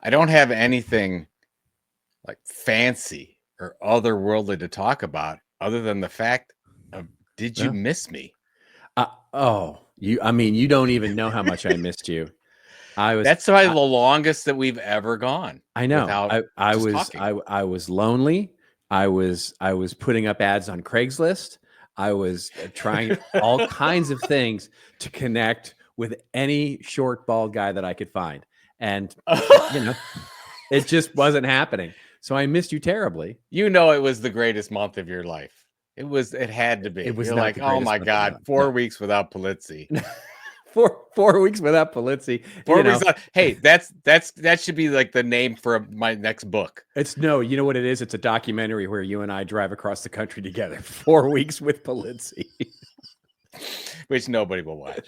I don't have anything like fancy or otherworldly to talk about other than the fact of, did you Yeah. miss me? You don't even know how much I missed you. That's probably the longest that we've ever gone. I know. Without I just was talking. I was lonely. I was putting up ads on Craigslist. I was trying all kinds of things to connect with any short bald guy that I could find, and it just wasn't happening. So I missed you terribly. You know, it was the greatest month of your life. It had to be. It was You're not like, the oh greatest my month of my God, life. 4 weeks without Pulizzi. No. 4 weeks without Pulizzi. 4 weeks. Hey, that should be like the name for my next book. You know what it is? It's a documentary where you and I drive across the country together. 4 weeks with Pulizzi. Which nobody will watch.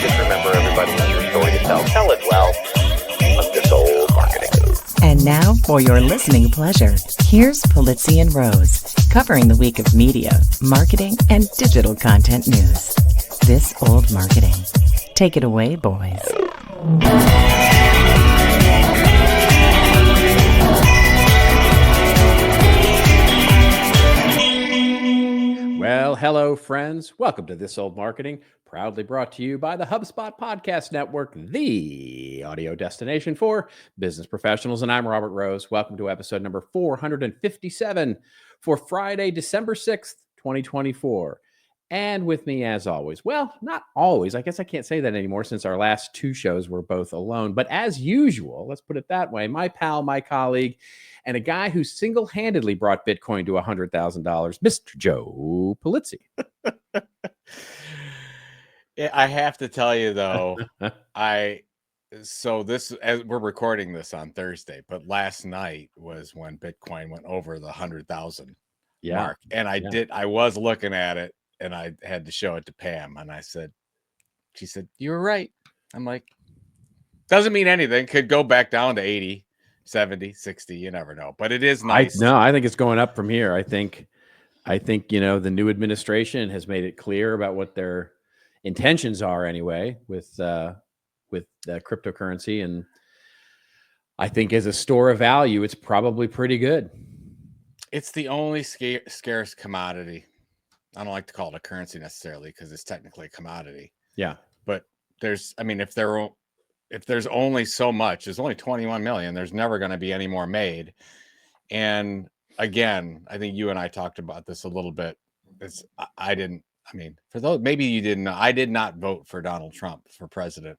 Just remember, everybody has your story to tell. Tell it well. This old marketing. And now, for your listening pleasure, here's Pulizzi and Rose, covering the week of media, marketing, and digital content news. This old marketing. Take it away, boys. Well, hello, friends. Welcome to This Old Marketing, proudly brought to you by the HubSpot Podcast Network, the audio destination for business professionals. And I'm Robert Rose. Welcome to episode number 457 for Friday, December 6th, 2024. And with me, as always, well, not always. I guess I can't say that anymore since our last two shows were both alone. But as usual, let's put it that way, my pal, my colleague, and a guy who single-handedly brought Bitcoin to $100,000, Mr. Joe Pulizzi. I have to tell you, though, as we're recording this on Thursday, but last night was when Bitcoin went over the 100,000 mark. And I was looking at it, and I had to show it to Pam, and she said, you were right. I'm like, doesn't mean anything. Could go back down to 80, 70, 60. You never know. But it is nice. I think it's going up from here. I think, the new administration has made it clear about what their intentions are anyway with cryptocurrency. And I think as a store of value, it's probably pretty good. It's the only scarce commodity. I don't like to call it a currency necessarily because it's technically a commodity. Yeah. But if there's only so much, there's only 21 million, there's never going to be any more made. And again, I think you and I talked about this a little bit. For those, maybe you didn't know, I did not vote for Donald Trump for president.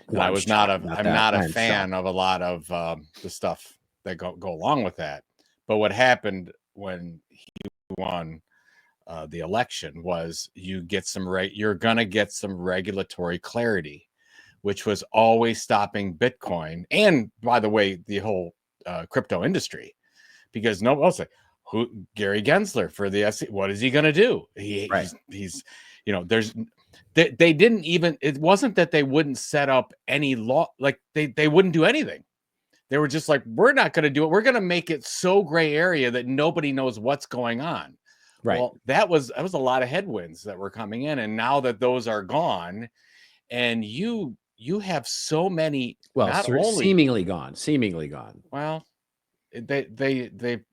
Well, I'm not a fan of a lot of the stuff that go along with that. But what happened when he won the election was you're going to get some regulatory clarity, which was always stopping Bitcoin. And by the way, the whole crypto industry, because nobody else Gary Gensler for the SEC, what is he going to do? He's they didn't even, it wasn't that they wouldn't set up any law, like they wouldn't do anything. They were just like, we're not going to do it. We're going to make it so gray area that nobody knows what's going on. Right. Well, that was a lot of headwinds that were coming in. And now that those are gone, and you have so many, seemingly gone. Well, the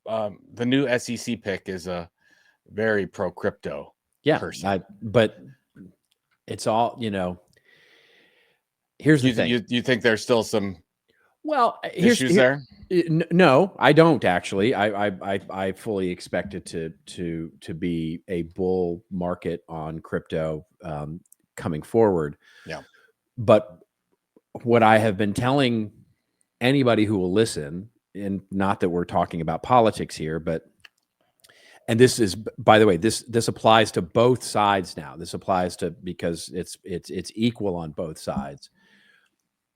new SEC pick is a very pro crypto person. But it's all, here's the thing. You think there's still some issues there? No, I don't actually. I fully expect it to be a bull market on crypto coming forward. Yeah. But what I have been telling anybody who will listen, and not that we're talking about politics here, and this is, by the way, this applies to both sides now. This applies to, because it's equal on both sides.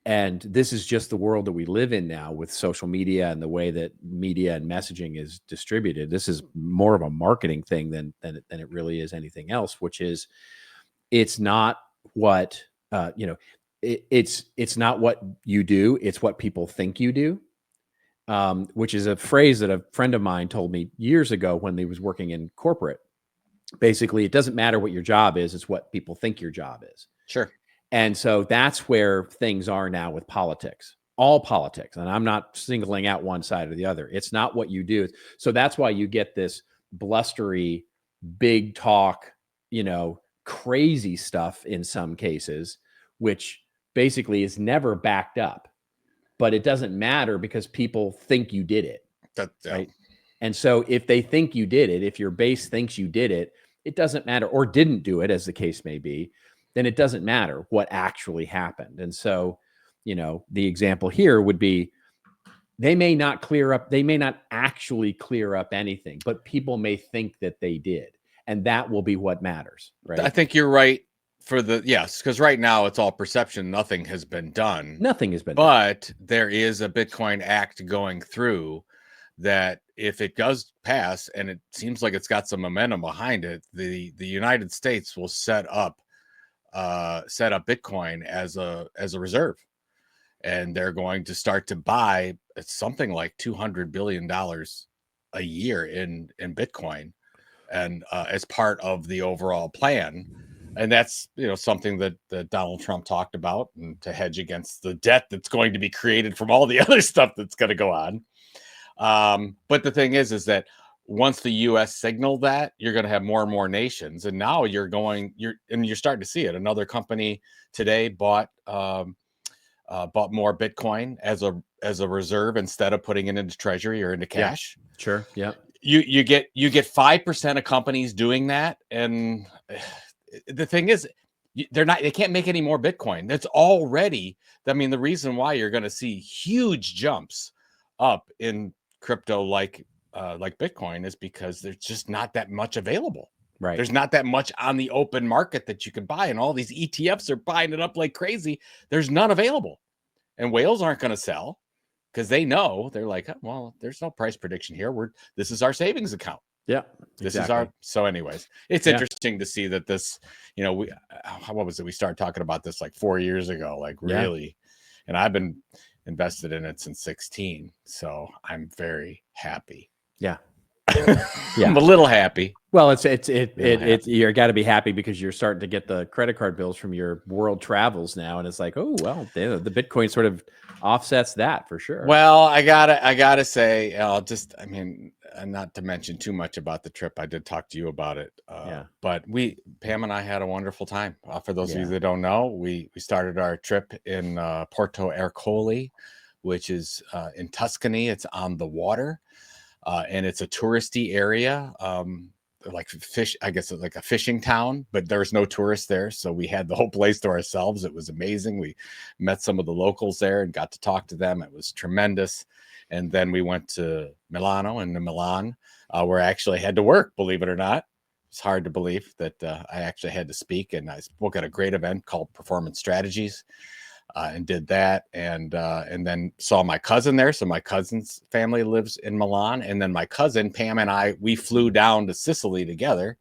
And this is just the world that we live in now with social media and the way that media and messaging is distributed. This is more of a marketing thing than it really is anything else, which is, it's not what, it's not what you do. It's what people think you do, which is a phrase that a friend of mine told me years ago when he was working in corporate. Basically, it doesn't matter what your job is, it's what people think your job is. Sure. And so that's where things are now with politics, all politics. And I'm not singling out one side or the other. It's not what you do. So that's why you get this blustery, big talk, crazy stuff in some cases, which basically is never backed up. But it doesn't matter because people think you did it. Right. And so if they think you did it, if your base thinks you did it, it doesn't matter, or didn't do it, as the case may be, then it doesn't matter what actually happened. And so, the example here would be they may not actually clear up anything, but people may think that they did. And that will be what matters. Right. I think you're right because right now it's all perception. Nothing has been done. Nothing has been done. But there is a Bitcoin Act going through that if it does pass, and it seems like it's got some momentum behind it, the United States will set up Bitcoin as a reserve, and they're going to start to buy something like $200 billion a year in Bitcoin, and as part of the overall plan. And that's something that Donald Trump talked about, and to hedge against the debt that's going to be created from all the other stuff that's going to go on. But the thing is that once the U.S. signaled that, you're going to have more and more nations, and now you're starting to see it. Another company today bought more Bitcoin as a reserve instead of putting it into treasury or into cash. Yeah, sure. Yeah. You get 5% of companies doing that, and the thing is, they can't make any more Bitcoin. That's already, the reason why you're going to see huge jumps up in crypto like Bitcoin is because there's just not that much available. Right. There's not that much on the open market that you can buy, and all these ETFs are buying it up like crazy. There's none available, and whales aren't going to sell because they're like, well, there's no price prediction here. This is our savings account. Yeah. This is so anyways, it's interesting to see that this, what was it? We started talking about this like 4 years ago, like really, and I've been invested in it since 16. So I'm very happy. Yeah. I'm a little happy. Well, you got to be happy because you're starting to get the credit card bills from your world travels now. And it's like, oh, well, the Bitcoin sort of offsets that for sure. Well, I gotta say, not to mention too much about the trip. I did talk to you about it. But Pam and I had a wonderful time. For those of you that don't know, we started our trip in Porto Ercole, which is in Tuscany. It's on the water. And it's a touristy area, like I guess it's like a fishing town, but there's no tourists there. So we had the whole place to ourselves. It was amazing. We met some of the locals there and got to talk to them. It was tremendous. And then we went to Milan, where I actually had to work, believe it or not. It's hard to believe that I actually had to speak, and I spoke at a great event called Performance Strategies. And did that, and then saw my cousin there. So my cousin's family lives in Milan, and then my cousin Pam and I, we flew down to Sicily together,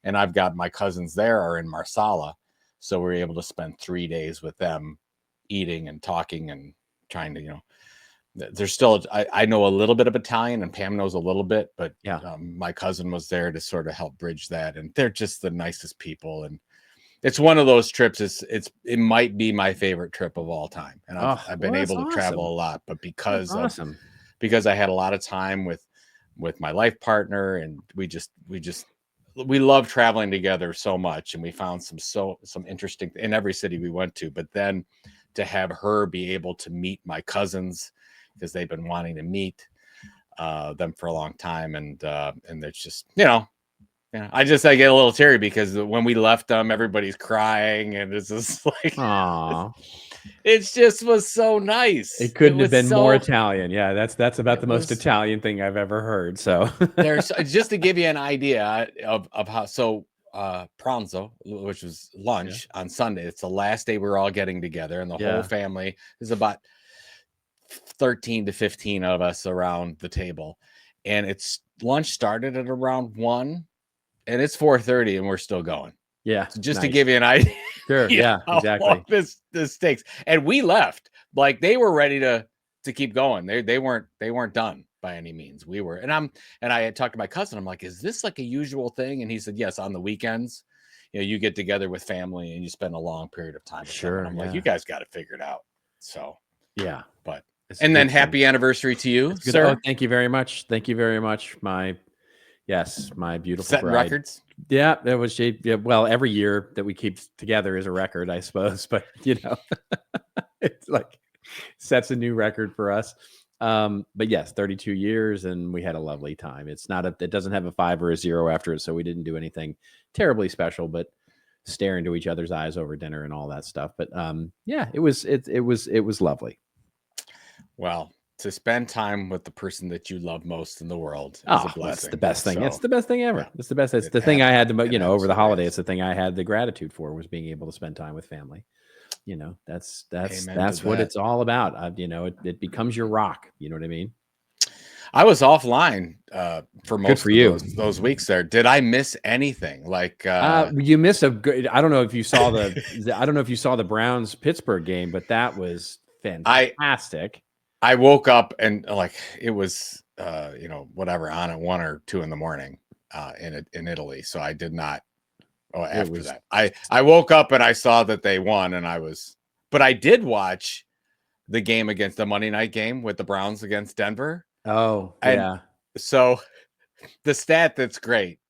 and I've got my cousins there are in Marsala, so we were able to spend 3 days with them, eating and talking and trying to, there's still I know a little bit of Italian, and Pam knows a little bit, but my cousin was there to sort of help bridge that, and they're just the nicest people. And it's one of those trips. It might be my favorite trip of all time, and I've been able to travel a lot. But because I had a lot of time with my life partner, and we love traveling together so much, and we found some interesting in every city we went to. But then to have her be able to meet my cousins, because they've been wanting to meet them for a long time, and it's just I get a little teary because when we left them, everybody's crying, and it's just like, it just was so nice. It couldn't have been more Italian. Yeah, that's about the most Italian thing I've ever heard. So there's just to give you an idea of how. So pranzo, which was lunch on Sunday. It's the last day we're all getting together, and the whole family is about 13 to 15 of us around the table, and lunch started at around 1. And it's 4:30, and we're still going. Yeah, so just to give you an idea. Sure. Yeah, exactly. This takes, and we left like they were ready to keep going. They weren't done. by any means. We were, and I had talked to my cousin. I'm like, is this like a usual thing? And he said, yes, on the weekends, you get together with family and you spend a long period of time with them. And I'm like, you guys got it figured out. So yeah, but and then happy anniversary to you, sir. Oh, thank you very much. Thank you very much. My beautiful setting bride. Records. Yeah, that was well, every year that we keep together is a record, I suppose. But it's like sets a new record for us. But yes, 32 years, and we had a lovely time. It doesn't have a 5 or a 0 after it, so we didn't do anything terribly special, but stare into each other's eyes over dinner and all that stuff. But it was lovely. Well, to spend time with the person that you love most in the world is a blessing. That's the best thing. It's the best thing ever. Yeah. It's the best. It's the thing I had to, over the holiday. It's the thing I had the gratitude for, was being able to spend time with family. That's what it's all about. It becomes your rock. You know what I mean? I was offline for most of those weeks there. Did I miss anything? Like you missed a good. I don't know if you saw the Browns Pittsburgh game, but that was fantastic. I woke up and it was whatever on at 1 or 2 in the morning in Italy. So I did not. Oh, after that, I woke up and I saw that they won, but I did watch the game against the Monday night game with the Browns against Denver. Oh, yeah. So the stat that's great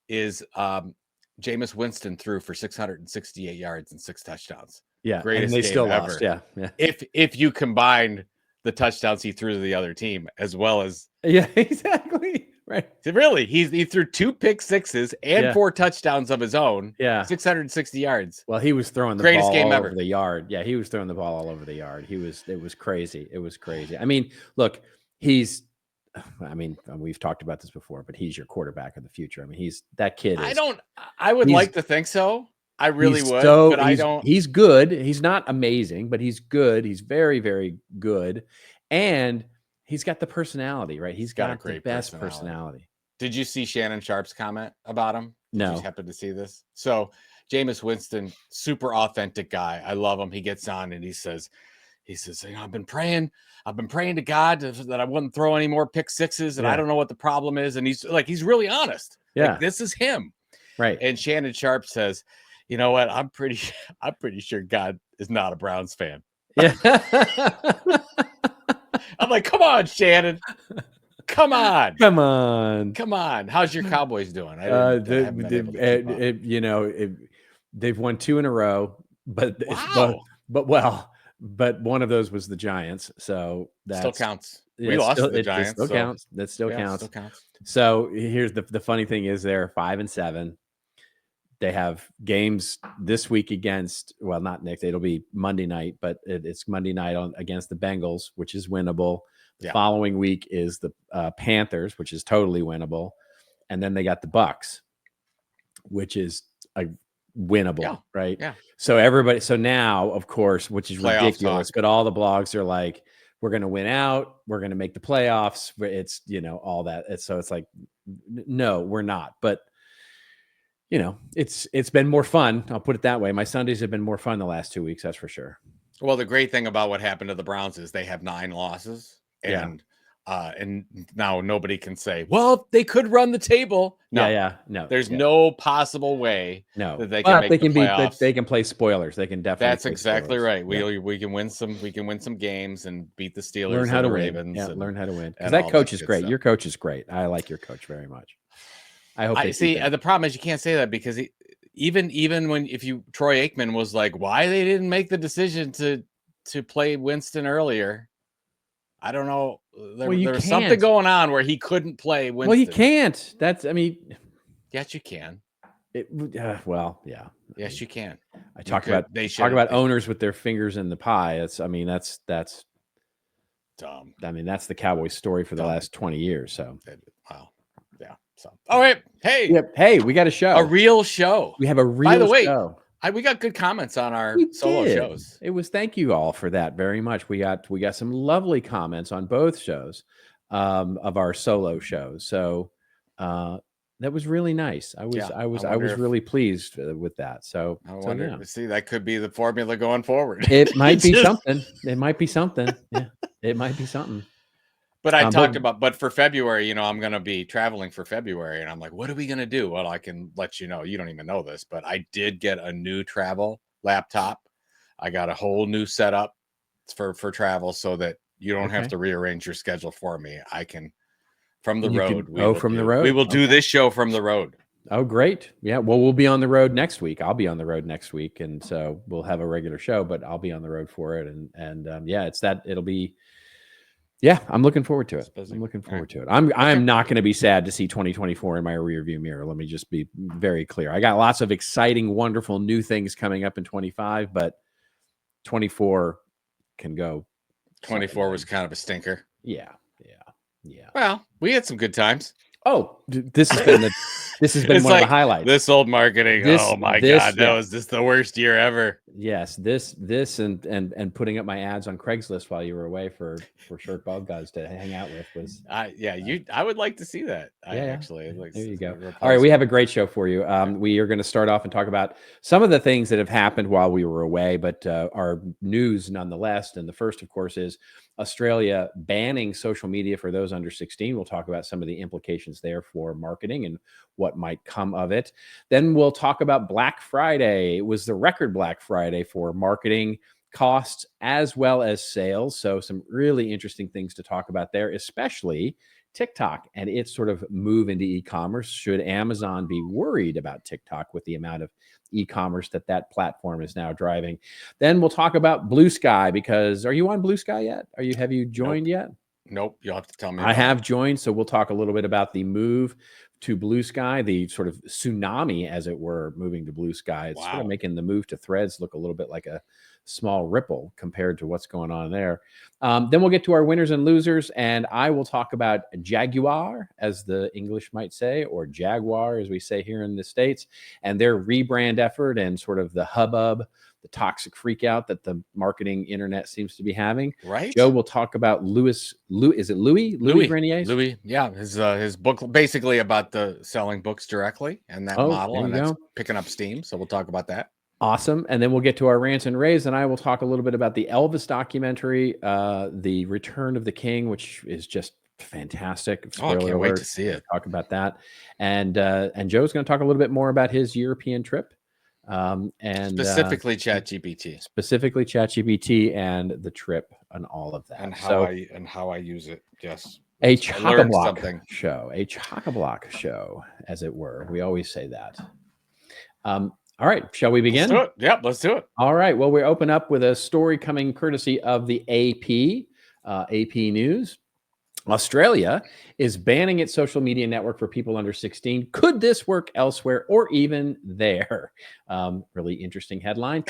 is Jameis Winston threw for 668 yards and 6 touchdowns. Yeah, greatest and they game still ever. Lost. Yeah. If you combined the touchdowns he threw to the other team as well as exactly. Right. Really, he threw 2 pick sixes and 4 touchdowns of his own. Yeah, 660 yards. Well, he was throwing the greatest ball game all ever. Over the yard. Yeah, he was throwing the ball all over the yard. It was crazy. It was crazy. I mean, look, we've talked about this before, but he's your quarterback of the future. I mean, that kid. I would like to think so. I really would, but I don't. He's good. He's not amazing, but he's good. He's very, very good, and he's got the personality, right? He's got a great best personality. Did you see Shannon Sharp's comment about him? No. Did you happen to see this? So Jameis Winston, super authentic guy. I love him. He gets on and he says, I've been praying to God that I wouldn't throw any more pick sixes, and I don't know what the problem is. And he's really honest. Yeah. Like, this is him. Right. And Shannon Sharp says, you know what? I'm pretty sure God is not a Browns fan. Yeah. I'm like, come on, Shannon. Come on. How's your Cowboys doing? They've won 2 in a row, but but one of those was the Giants, so that still counts. We lost to the Giants. It still counts. That still counts. So here's the funny thing is they're 5-7. They have games this week against, well, not next, it'll be Monday night, but it's Monday night against the Bengals, which is winnable. The following week is the Panthers, which is totally winnable. And then they got the Bucks, which is winnable, right? Yeah. So now, of course, which is playoff ridiculous, but all the blogs are like, we're going to win out. We're going to make the playoffs. It's, all that. So it's like, no, we're not. But it's been more fun. I'll put it that way. My Sundays have been more fun the last 2 weeks. That's for sure. Well, the great thing about what happened to the Browns is they have 9 losses, and now nobody can say, well, they could run the table. No, no. There's no possible way that they can make the playoffs. They can play spoilers. They can definitely. That's exactly right. We can win some games and beat the Steelers. Learn how to Ravens. Win. Learn how to win. Because that coach is great. Stuff. Your coach is great. I like your coach very much. I hope. The problem is you can't say that because even when Troy Aikman was like, why they didn't make the decision to play Winston earlier. I don't know. There was something going on where he couldn't play Winston. Well, you can't. Yes, you can. Yeah. Yes, you can. I talk about owners with their fingers in the pie. That's dumb. I mean, that's the Cowboys story for the last 20 years. So, wow. Yeah. So, all right. Hey. Yep. Hey, we got a show. A real show. We have a real show. By the way, we got good comments on our solo shows. Thank you all for that very much. We got some lovely comments on both shows of our solo shows. So that was really nice. I was really pleased with that. So I wonder. See, that could be the formula going forward. It might be something. It might be something. Yeah, it might be something. But I talked about, but for February, I'm going to be traveling for February, and I'm like, what are we going to do? Well, I can let you know. You don't even know this, but I did get a new travel laptop. I got a whole new setup for travel so that you don't have to rearrange your schedule for me. I can from the road. We will do this show from the road. Oh, great. Yeah. Well, we'll be on the road next week. I'll be on the road next week. And so we'll have a regular show, but I'll be on the road for it. And yeah, it'll be, yeah, I'm looking forward to it. I'm looking forward to it. I'm not going to be sad to see 2024 in my rearview mirror. Let me just be very clear. I got lots of exciting, wonderful new things coming up in 25, but 24 can go. 24 was kind of a stinker. Yeah. Well, we had some good times. Oh, this has been one of the highlights. This old marketing. Oh my God, was this the worst year ever? Yes, this and putting up my ads on Craigslist while you were away for short bald guys to hang out with was. I would like to see that. Actually like. There you go. All right, we have a great show for you. We are going to start off and talk about some of the things that have happened while we were away, but our news nonetheless. And the first, of course, is Australia banning social media for those under 16. We'll talk about some of the implications there for marketing and what might come of it. Then we'll talk about Black Friday. It was the record Black Friday for marketing costs as well as sales. So some really interesting things to talk about there, especially TikTok and its sort of move into e-commerce. Should Amazon be worried about TikTok with the amount of e-commerce that platform is now driving? Then we'll talk about Bluesky, because are you on Bluesky yet? Have you joined yet? Nope. You'll have to tell me. I have joined. So we'll talk a little bit about the move to Bluesky, the sort of tsunami, as it were, moving to Bluesky. It's sort of making the move to Threads look a little bit like a small ripple compared to what's going on there. Then we'll get to our winners and losers, and I will talk about Jaguar, as the English might say, or Jaguar, as we say here in the States, and their rebrand effort and sort of the hubbub, the toxic freak out that the marketing internet seems to be having. Right. Joe will talk about Louis Grenier's? Louis, yeah. His book basically about the selling books directly and that model, and that's picking up steam. So we'll talk about that. Awesome. And then we'll get to our Rants and Raves, and I will talk a little bit about the Elvis documentary, The Return of the King, which is just fantastic. I can't wait to see it. Talk about that. And Joe's going to talk a little bit more about his European trip. And specifically ChatGPT and the trip and all of that, and how I use it. Yes, a chock-a-block show, as it were. We always say that. All right, shall we begin? Let's do it. Yep, let's do it. All right. Well, we open up with a story coming courtesy of the AP News. Australia is banning its social media network for people under 16. Could this work elsewhere or even there? Really interesting headline.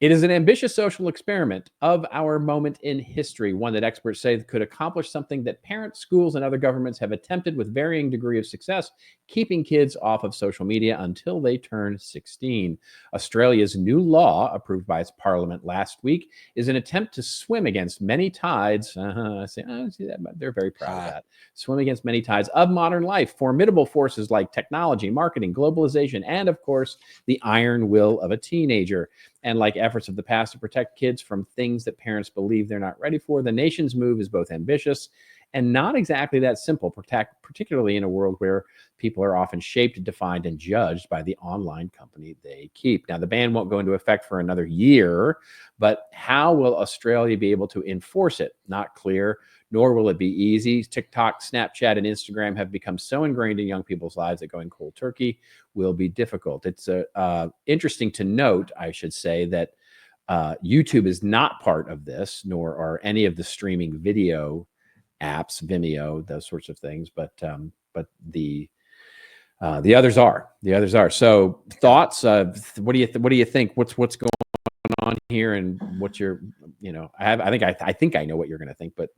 It is an ambitious social experiment of our moment in history, one that experts say could accomplish something that parents, schools, and other governments have attempted with varying degree of success, keeping kids off of social media until they turn 16. Australia's new law, approved by its parliament last week, is an attempt to swim against many tides. I see that, but they're very proud of that. Swim against many tides of modern life, formidable forces like technology, marketing, globalization, and of course, the iron will of a teenager. And like efforts of the past to protect kids from things that parents believe they're not ready for, the nation's move is both ambitious and not exactly that simple, particularly in a world where people are often shaped, defined, and judged by the online company they keep. Now, the ban won't go into effect for another year, but how will Australia be able to enforce it? Not clear, nor will it be easy. TikTok, Snapchat, and Instagram have become so ingrained in young people's lives that going cold turkey will be difficult. It's interesting to note, I should say, that YouTube is not part of this, nor are any of the streaming video apps, Vimeo, those sorts of things. But the others are. The others are. So thoughts? What do you think? What's going on here, and what's your? I think I know what you're going to think, but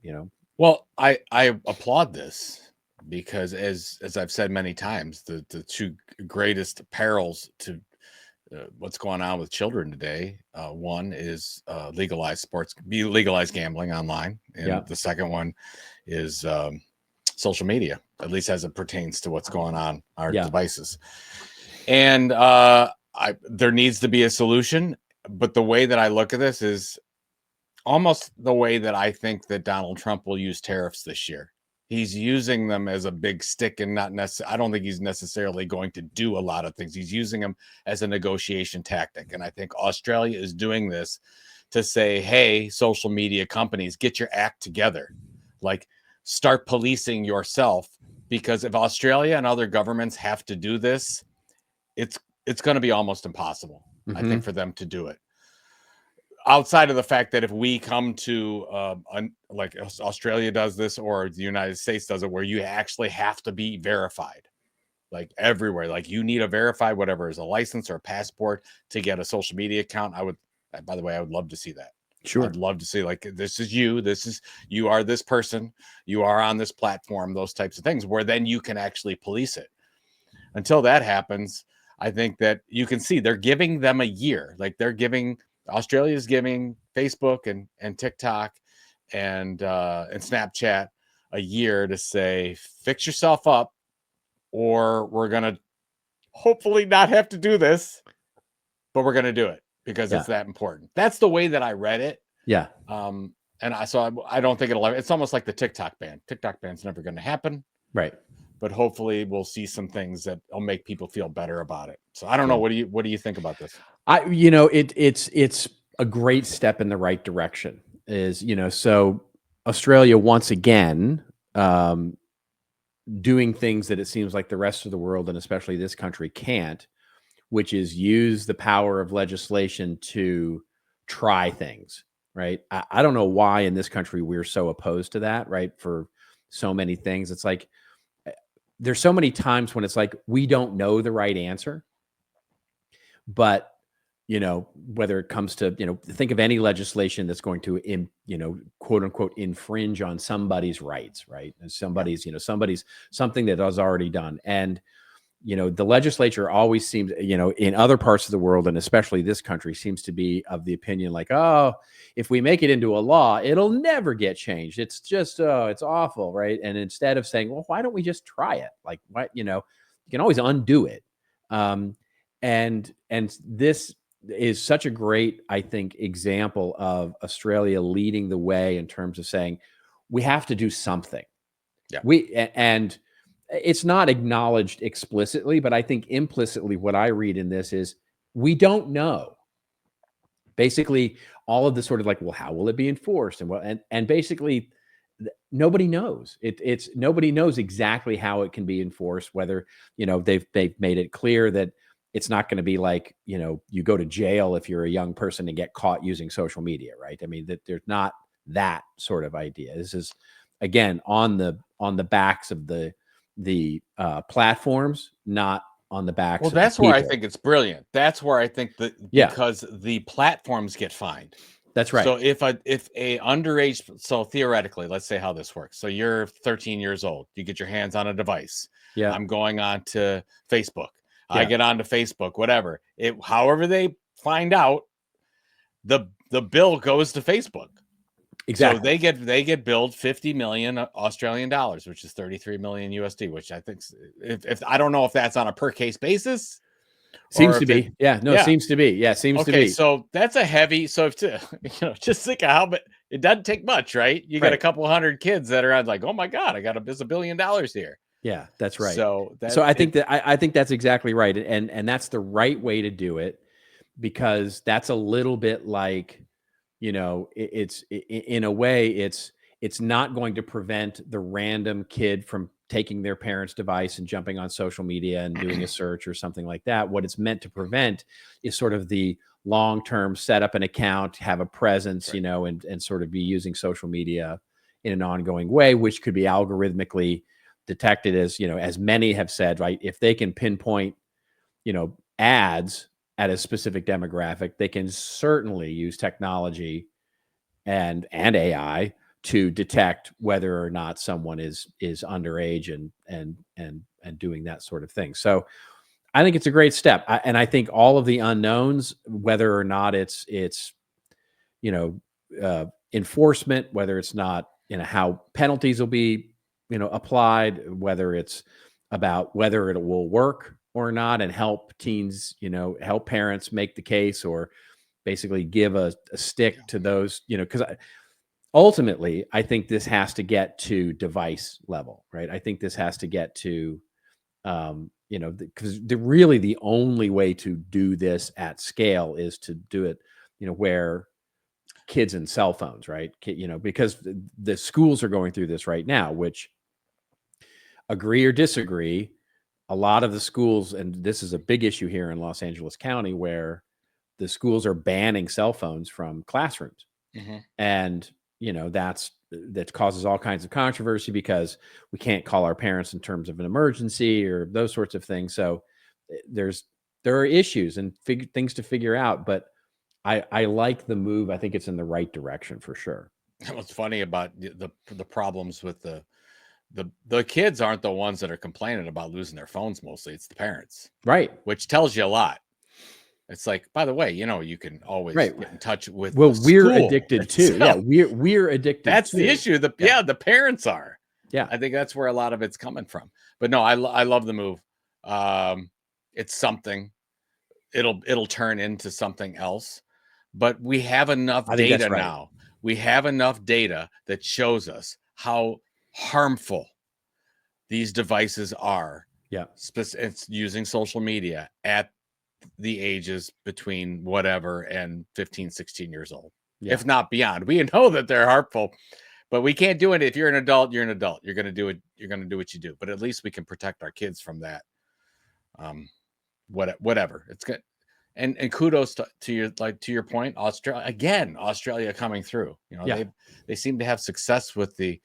Well, I applaud this because, as I've said many times, the two greatest perils to what's going on with children today. One is legalized gambling online, and the second one is social media, at least as it pertains to what's going on our devices. And there needs to be a solution, but the way that I look at this is, almost the way that I think that Donald Trump will use tariffs this year. He's using them as a big stick and not necessarily, I don't think he's necessarily going to do a lot of things. He's using them as a negotiation tactic. And I think Australia is doing this to say, hey, social media companies, get your act together. Like, start policing yourself, because if Australia and other governments have to do this, it's going to be almost impossible, I think, for them to do it. Outside of the fact that if we come to like Australia does this, or the United States does it, where you actually have to be verified, like everywhere, like you need a verified whatever is a license or a passport to get a social media account. By the way, I would love to see that. Sure. I'd love to see, like, this is you are this person, you are on this platform, those types of things, where then you can actually police it. Until that happens, I think that you can see they're giving them a year. Like, Australia is giving Facebook and TikTok and Snapchat a year to say, fix yourself up, or we're going to hopefully not have to do this, but we're going to do it because it's that important. That's the way that I read it. Yeah. And I don't think it's almost like the TikTok ban. TikTok ban's never going to happen. Right. But hopefully we'll see some things that will make people feel better about it. So I don't know. What do you think about this? It's a great step in the right direction. So Australia once again doing things that it seems like the rest of the world, and especially this country, can't, which is use the power of legislation to try things. Right. I don't know why in this country we're so opposed to that. Right. For so many things, it's like there's so many times when it's like we don't know the right answer, but whether it comes to, think of any legislation that's going to, quote unquote, infringe on somebody's rights, right? And something that was already done. And, the legislature always seems, in other parts of the world, and especially this country, seems to be of the opinion like, oh, if we make it into a law, it'll never get changed. It's just, it's awful, right? And instead of saying, well, why don't we just try it? Like, why, you can always undo it. And this is such a great, I think, example of Australia leading the way in terms of saying we have to do something. Yeah. And it's not acknowledged explicitly, but I think implicitly what I read in this is we don't know. Basically, all of the sort of like, well, how will it be enforced? And basically nobody knows. It's nobody knows exactly how it can be enforced, whether, they've made it clear that it's not going to be like, you go to jail if you're a young person and get caught using social media, right? I mean, that there's not that sort of idea. This is, again, on the backs of the platforms, not on the backs. Well, that's where I think it's brilliant. That's where I think that because the platforms get fined. That's right. So if a underage, so theoretically, let's say how this works. So you're 13 years old, you get your hands on a device. Yeah. I'm going on to Facebook. Yeah. I get onto Facebook, whatever. However they find out, the bill goes to Facebook. Exactly. So they get billed 50 million Australian dollars, which is 33 million USD, which I think if I don't know if that's on a per case basis. Seems to be. Seems to be. Yeah, seems to be. Okay, so that's a heavy. So just think of how, but it doesn't take much, right? You got a couple hundred kids that are on like, oh my God, there's $1 billion here. Yeah, that's right. So I think that's exactly right, and that's the right way to do it, because that's a little bit like, it's in a way it's not going to prevent the random kid from taking their parents' device and jumping on social media and doing a search or something like that. What it's meant to prevent is sort of the long-term set up an account, have a presence, right, and sort of be using social media in an ongoing way, which could be algorithmically detected, as many have said, right? If they can pinpoint, ads at a specific demographic, they can certainly use technology and AI to detect whether or not someone is underage and doing that sort of thing. So I think it's a great step. And I think all of the unknowns, whether or not it's enforcement, whether it's not, how penalties will be, applied, whether it's about whether it will work or not and help teens, help parents make the case, or, basically give a stick to those, because ultimately, I think this has to get to device level, right? I think this has to get to, because really the only way to do this at scale is to do it, where kids and cell phones, right? Because the schools are going through this right now, which, agree or disagree, a lot of the schools, and this is a big issue here in Los Angeles County, where the schools are banning cell phones from classrooms. Mm-hmm. And, that causes all kinds of controversy because we can't call our parents in terms of an emergency or those sorts of things. So there are issues and things to figure out, but I like the move. I think it's in the right direction for sure. What's funny about the problems with the kids aren't the ones that are complaining about losing their phones. Mostly it's the parents, right? Which tells you a lot. It's like, by the way, you can always get in touch with. Well, we're school addicted too. Yeah, we're addicted. That's too. the issue. The parents are. Yeah, I think that's where a lot of it's coming from. But no, I love the move. It's something. It'll turn into something else. But we have enough data now. We have enough data that shows us how harmful these devices are. Yeah, it's using social media at the ages between whatever and 15, 16 years old, if not beyond. We know that they're harmful, but we can't do it. If you're an adult, you're an adult. You're going to do it. You're going to do what you do. But at least we can protect our kids from that. Whatever. It's good. And kudos to your point, Australia coming through. They seem to have success with the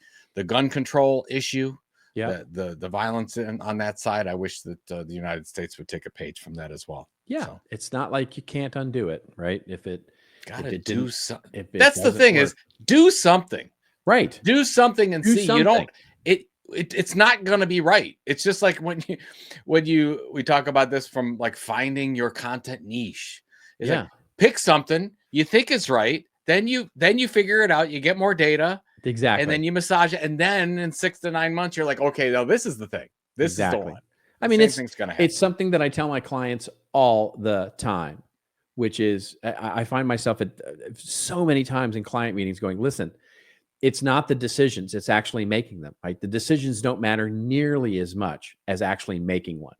gun control issue. Yeah, the violence on that side. I wish that the United States would take a page from that as well. Yeah, so it's not like you can't undo it, right? If it do something. That's the thing, is do something. Right. Do something and see. You don't. It's not going to be right. It's just like when we talk about this from like finding your content niche. It's like, pick something you think is right. Then you figure it out. You get more data. Exactly. And then you massage it. And then in 6 to 9 months, you're like, okay, now this is the thing. This is the one. I mean, it's something that I tell my clients all the time, which is I find myself at so many times in client meetings going, listen, it's not the decisions, it's actually making them, right? The decisions don't matter nearly as much as actually making one.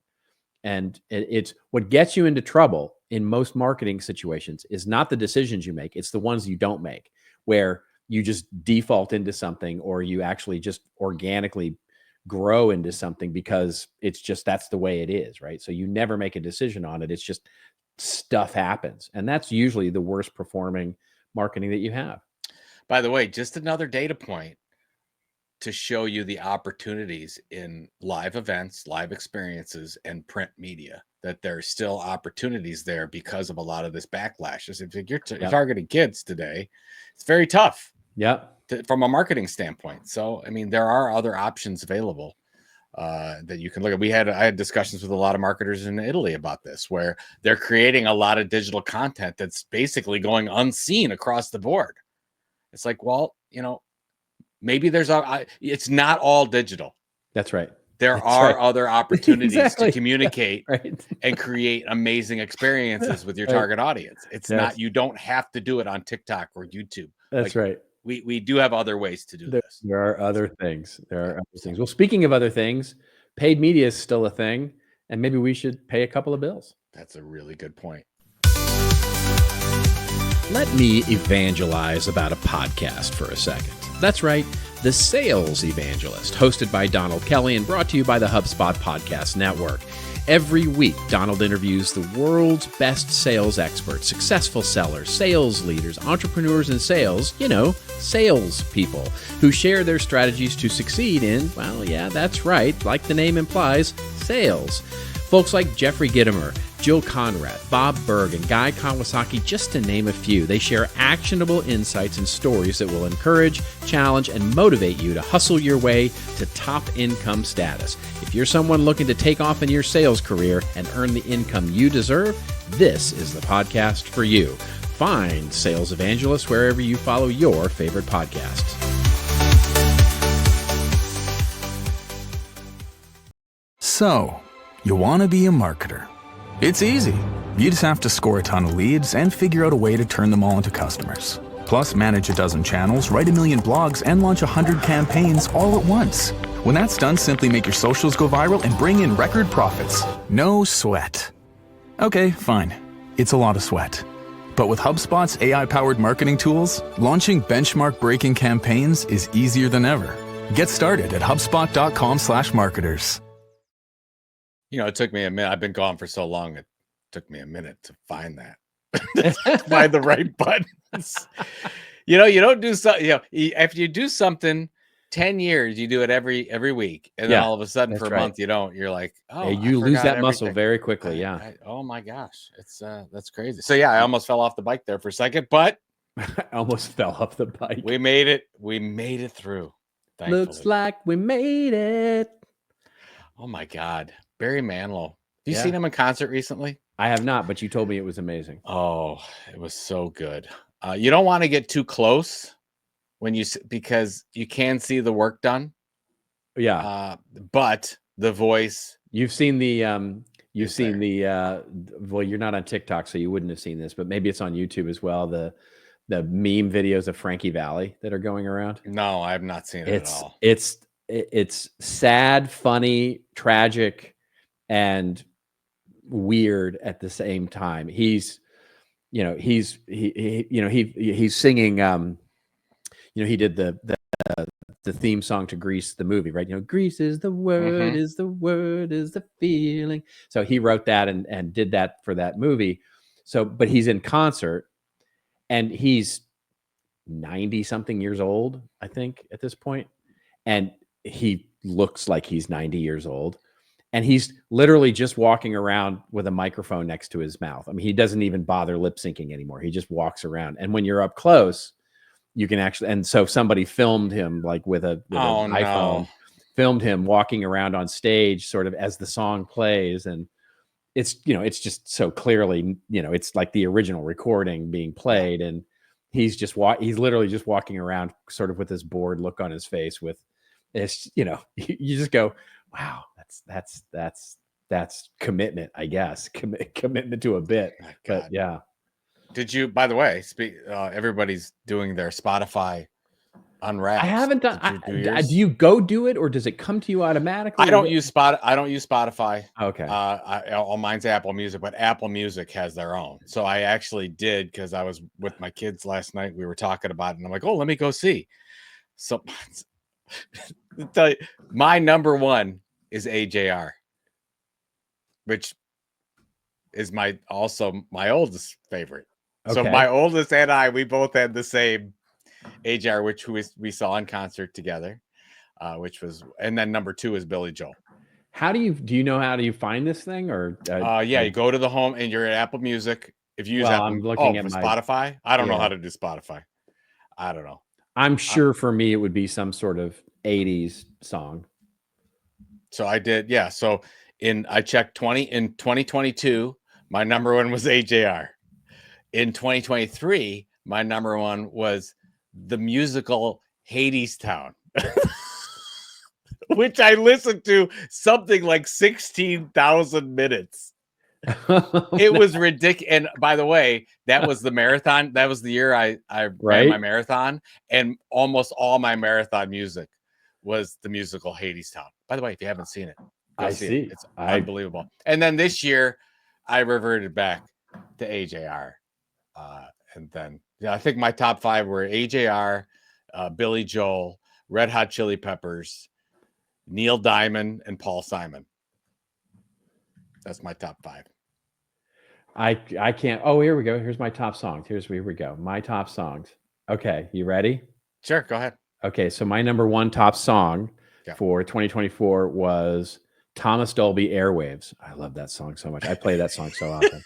And it's what gets you into trouble in most marketing situations is not the decisions you make. It's the ones you don't make, where you just default into something, or you actually just organically grow into something because it's just, that's the way it is, right? So you never make a decision on it. It's just stuff happens. And that's usually the worst performing marketing that you have. By the way, just another data point to show you the opportunities in live events, live experiences, and print media, that there's still opportunities there because of a lot of this backlash. If you're targeting kids today, it's very tough. Yeah. From a marketing standpoint. So, I mean, there are other options available that you can look at. I had discussions with a lot of marketers in Italy about this, where they're creating a lot of digital content that's basically going unseen across the board. It's like, well, maybe it's not all digital. That's right. There are other opportunities to communicate and create amazing experiences with your target audience. It's not, you don't have to do it on TikTok or YouTube. That's right. We do have other ways to do this. There are other things. Well, speaking of other things, paid media is still a thing, and maybe we should pay a couple of bills. That's a really good point. Let me evangelize about a podcast for a second. That's right, The Sales Evangelist, hosted by Donald Kelly and brought to you by the HubSpot Podcast Network. Every week, Donald interviews the world's best sales experts, successful sellers, sales leaders, entrepreneurs in sales, sales people, who share their strategies to succeed in, well, yeah, that's right, like the name implies, sales. Folks like Jeffrey Gitomer, Jill Conrad, Bob Berg, and Guy Kawasaki, just to name a few. They share actionable insights and stories that will encourage, challenge, and motivate you to hustle your way to top income status. If you're someone looking to take off in your sales career and earn the income you deserve, this is the podcast for you. Find Sales Evangelists wherever you follow your favorite podcasts. So, you want to be a marketer. It's easy. You just have to score a ton of leads and figure out a way to turn them all into customers. Plus, manage a dozen channels, write a million blogs, and launch 100 campaigns all at once. When that's done, simply make your socials go viral and bring in record profits. No sweat. Okay, fine. It's a lot of sweat. But with HubSpot's AI-powered marketing tools, launching benchmark-breaking campaigns is easier than ever. Get started at HubSpot.com/marketers. It took me a minute. I've been gone for so long. It took me a minute to find that. Find the right buttons. You don't do something, after you do something 10 years, you do it every week. And then all of a sudden for a month, you don't. You're like, oh, you lose that muscle very quickly. Oh my gosh. That's crazy. So I almost fell off the bike there for a second, but I almost fell off the bike. We made it through. Thankfully. Looks like we made it. Oh my God. Barry Manilow. Have you seen him in concert recently? I have not, but you told me it was amazing. Oh, it was so good. You don't want to get too close because you can see the work done. Yeah. But the voice. You've seen the well, you're not on TikTok, so you wouldn't have seen this, but maybe it's on YouTube as well. The meme videos of Frankie Valli that are going around. No, I have not seen it at all. It's sad, funny, tragic, and weird at the same time. He's singing. He did the theme song to Grease, the movie, right? Grease is the word, is the word, is the feeling. So he wrote that and did that for that movie. So, but he's in concert, and he's 90 something years old, I think, at this point, and he looks like he's 90 years old. And he's literally just walking around with a microphone next to his mouth. I mean, he doesn't even bother lip syncing anymore. He just walks around. And when you're up close, you can actually, and so somebody filmed him like with an iPhone, filmed him walking around on stage sort of as the song plays. And it's just so clearly, it's like the original recording being played. And he's literally just walking around sort of with this bored look on his face with this, you just go, wow, that's commitment, I guess. Commitment to a bit. But yeah. Did you, by the way, everybody's doing their Spotify Unwrapped. I haven't done. Do you go do it, or does it come to you automatically? I don't use Spotify. Okay. All mine's Apple Music, but Apple Music has their own. So I actually did, because I was with my kids last night. We were talking about it, and I'm like, oh, let me go see. So tell you, my number one is AJR, which is my oldest favorite. Okay. So my oldest and I, we both had the same AJR, which we saw in concert together, and then number two is Billy Joel. Do you know how do you find this thing, or? You go to the home and you're at Apple Music. If you use Apple, I'm looking at Spotify. I don't know how to do Spotify. I don't know. I'm sure for me it would be some sort of 80s song. So I did, yeah. So I checked in 2022, my number one was AJR. In 2023, my number one was the musical Hadestown, which I listened to something like 16,000 minutes. It was ridiculous. And by the way, that was the marathon. That was the year I ran my marathon, and almost all my marathon music was the musical Hadestown. By the way, if you haven't seen it, go see it. It's unbelievable. And then this year, I reverted back to AJR. And then, I think my top five were AJR, Billy Joel, Red Hot Chili Peppers, Neil Diamond, and Paul Simon. That's my top five. I can't. Oh, here we go. Here's my top songs. Here we go. My top songs. Okay, you ready? Sure, go ahead. Okay, so my number one top song for 2024 was Thomas Dolby, Airwaves. I love that song so much. I play that song so often.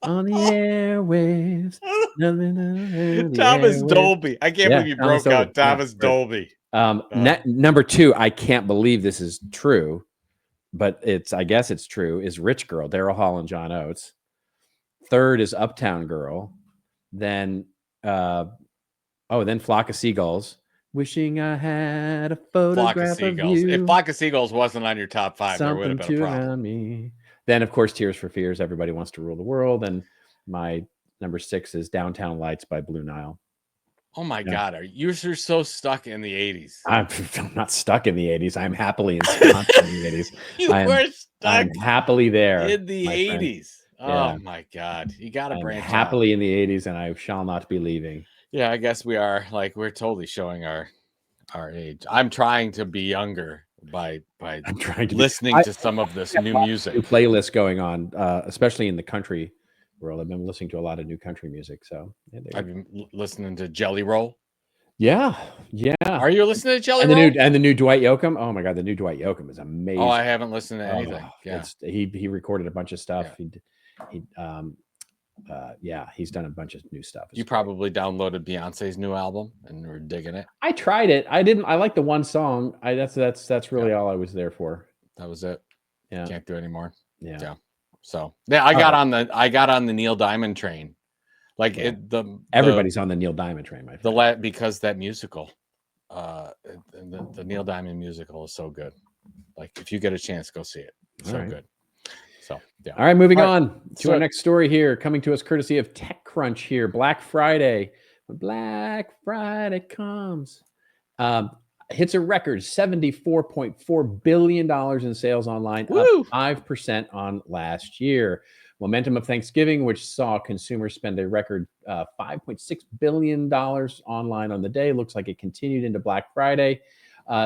On the airwaves. Thomas Dolby. I can't believe you broke out Thomas Dolby. Number two, I can't believe this is true, but I guess it's true, is Rich Girl, Daryl Hall and John Oates. Third is Uptown Girl. Then Flock of Seagulls. Wishing I had a photograph of you. If Flock of Seagulls wasn't on your top five, there would have been a problem. Me. Then, of course, Tears for Fears, Everybody Wants to Rule the World. And my number 6 is Downtown Lights by Blue Nile. Oh my God, you're so stuck in the 80s. I'm not stuck in the 80s. I'm happily ensconced in the 80s. I'm happily there in the 80s. Oh my God, you got to branch out. Happily in the 80s, and I shall not be leaving. Yeah, I guess we are. Like, we're totally showing our age. I'm trying to be younger by listening to some of this new music. New playlist going on, especially in the country world. I've been listening to a lot of new country music. So I've been listening to Jelly Roll. Yeah. Are you listening to Jelly Roll? And the new Dwight Yoakam? Oh my God, the new Dwight Yoakam is amazing. Oh, I haven't listened to anything. He recorded a bunch of stuff. He's done a bunch of new stuff. You probably downloaded Beyonce's new album and were digging it. I tried it. I like the one song. That's really all I was there for. That was it. Yeah. Can't do anymore. Yeah. So I got on the Neil Diamond train. Like everybody's on the Neil Diamond train, my friend. Because that musical, the Neil Diamond musical is so good. Like, if you get a chance, go see it. It's so good. So yeah. All right, moving on to our next story here, coming to us courtesy of TechCrunch here. Black Friday. When Black Friday comes, hits a record $74.4 billion in sales online, up 5% on last year. Momentum of Thanksgiving, which saw consumers spend a record $5.6 billion online on the day, looks like it continued into Black Friday.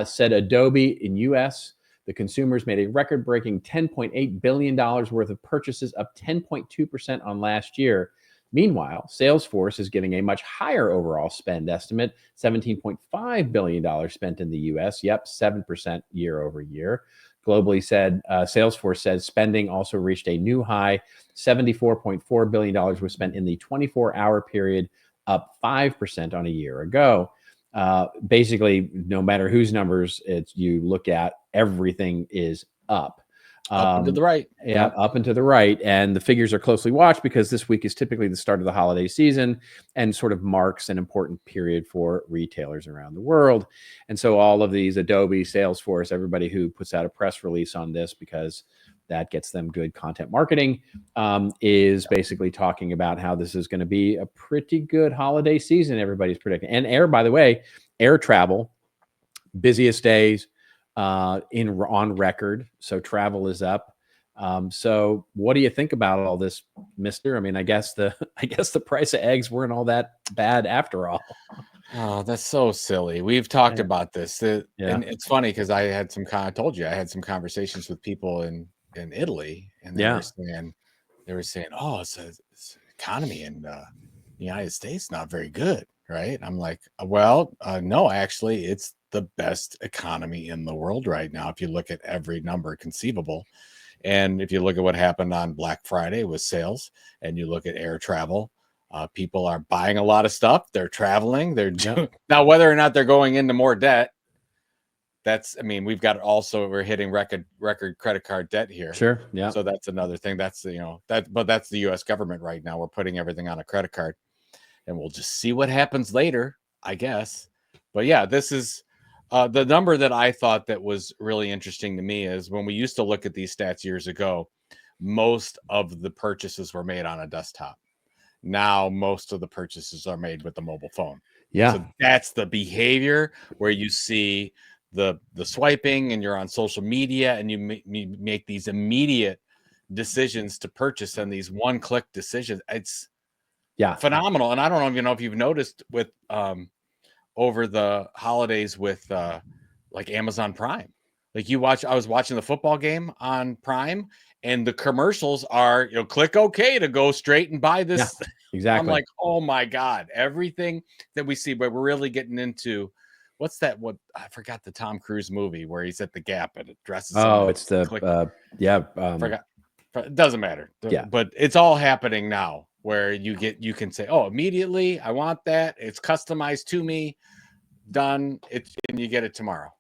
Said Adobe in U.S., the consumers made a record-breaking $10.8 billion worth of purchases, up 10.2% on last year. Meanwhile, Salesforce is giving a much higher overall spend estimate, $17.5 billion spent in the U.S., 7% year over year. Globally, Salesforce says spending also reached a new high. $74.4 billion was spent in the 24-hour period, up 5% on a year ago. Basically, no matter whose numbers you look at, everything is up. Up and to the right. Yeah, up and to the right. And the figures are closely watched because this week is typically the start of the holiday season and sort of marks an important period for retailers around the world. And so all of these, Adobe, Salesforce, everybody who puts out a press release on this, because that gets them good content marketing, is basically talking about how this is going to be a pretty good holiday season, everybody's predicting. And air travel, busiest days on record. So travel is up. So what do you think about all this, mister? I mean, I guess the price of eggs weren't all that bad after all. Oh, that's so silly. We've talked about this. And it's funny because I told you I had some conversations with people in Italy, and they were saying, oh, it's economy in the United States not very good, right? I'm like, well, no, actually, it's the best economy in the world right now, if you look at every number conceivable. And if you look at what happened on Black Friday with sales, and you look at air travel, people are buying a lot of stuff. They're traveling. Now, whether or not they're going into more debt, we're hitting record credit card debt here. Sure. Yeah. So that's another thing. That's but that's the U.S. government right now. We're putting everything on a credit card, and we'll just see what happens later, I guess. But yeah, this is the number that I thought that was really interesting to me is when we used to look at these stats years ago, most of the purchases were made on a desktop. Now, most of the purchases are made with the mobile phone. Yeah. So that's the behavior where you see the swiping, and you're on social media, and you make these immediate decisions to purchase, and these one-click decisions. It's phenomenal. And I don't even know if you've noticed with over the holidays with like Amazon Prime. Like I was watching the football game on Prime, and the commercials are, click OK to go straight and buy this. Yeah, exactly. I'm like, oh my God, everything that we see, but we're really getting into what's that? I forgot the Tom Cruise movie where he's at the Gap and it dresses. Oh, it's the forgot. It doesn't matter. But it's all happening now, where you can say, oh, immediately I want that. It's customized to me. Done. And you get it tomorrow.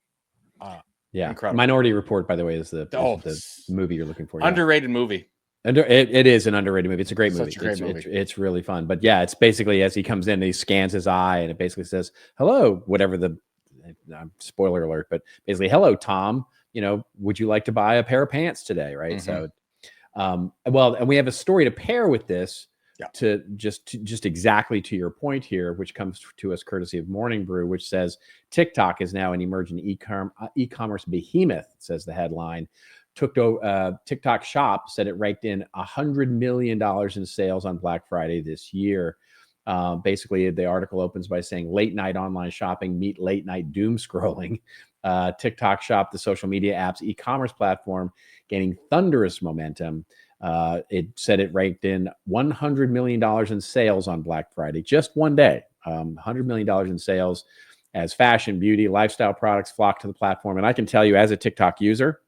Incredible. Minority Report, by the way, is the movie you're looking for. Underrated movie. It is an underrated movie. It's a great movie. Such a great movie. It's really fun. But yeah, it's basically as he comes in, he scans his eye, and it basically says, hello, whatever spoiler alert, but basically, hello, Tom, would you like to buy a pair of pants today? Right. Mm-hmm. So Well, and we have a story to pair with this. Yeah. To just exactly to your point here, which comes to us courtesy of Morning Brew, which says TikTok is now an emerging e-commerce behemoth, says the headline. TikTok Shop said it raked in $100 million in sales on Black Friday this year. Basically, the article opens by saying late night online shopping meet late night doom scrolling. TikTok Shop, the social media app's e-commerce platform, gaining thunderous momentum. It said it raked in $100 million in sales on Black Friday, just one day. $100 million in sales as fashion, beauty, lifestyle products flock to the platform. And I can tell you, as a TikTok user,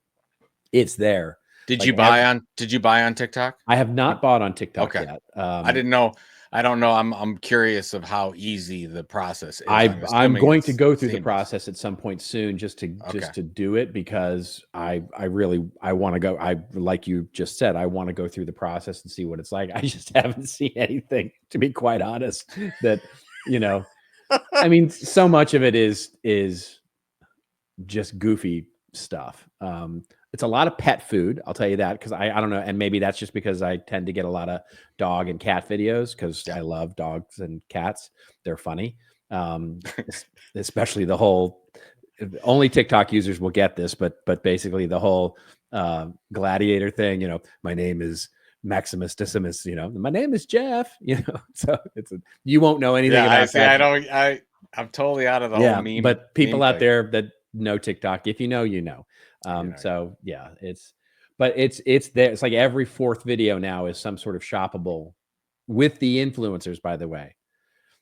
it's there. Did you buy on TikTok? I have not bought on TikTok yet. I didn't know. I don't know. I'm curious of how easy the process is. I'm going to go through the process at some point soon, just to do it, because I want to go. I, like you just said, I want to go through the process and see what it's like. I just haven't seen anything, to be quite honest, that, I mean, so much of it is just goofy stuff. It's a lot of pet food, I'll tell you that, because I don't know, and maybe that's just because I tend to get a lot of dog and cat videos, because I love dogs and cats. They're funny. Especially the whole, only TikTok users will get this, but basically the whole gladiator thing, my name is Maximus Decimus, my name is Jeff, so you won't know anything about that. I'm totally out of the whole meme. But people out thing. there that know TikTok, if you know, you know. So yeah, it's there. It's like every fourth video now is some sort of shoppable with the influencers, by the way,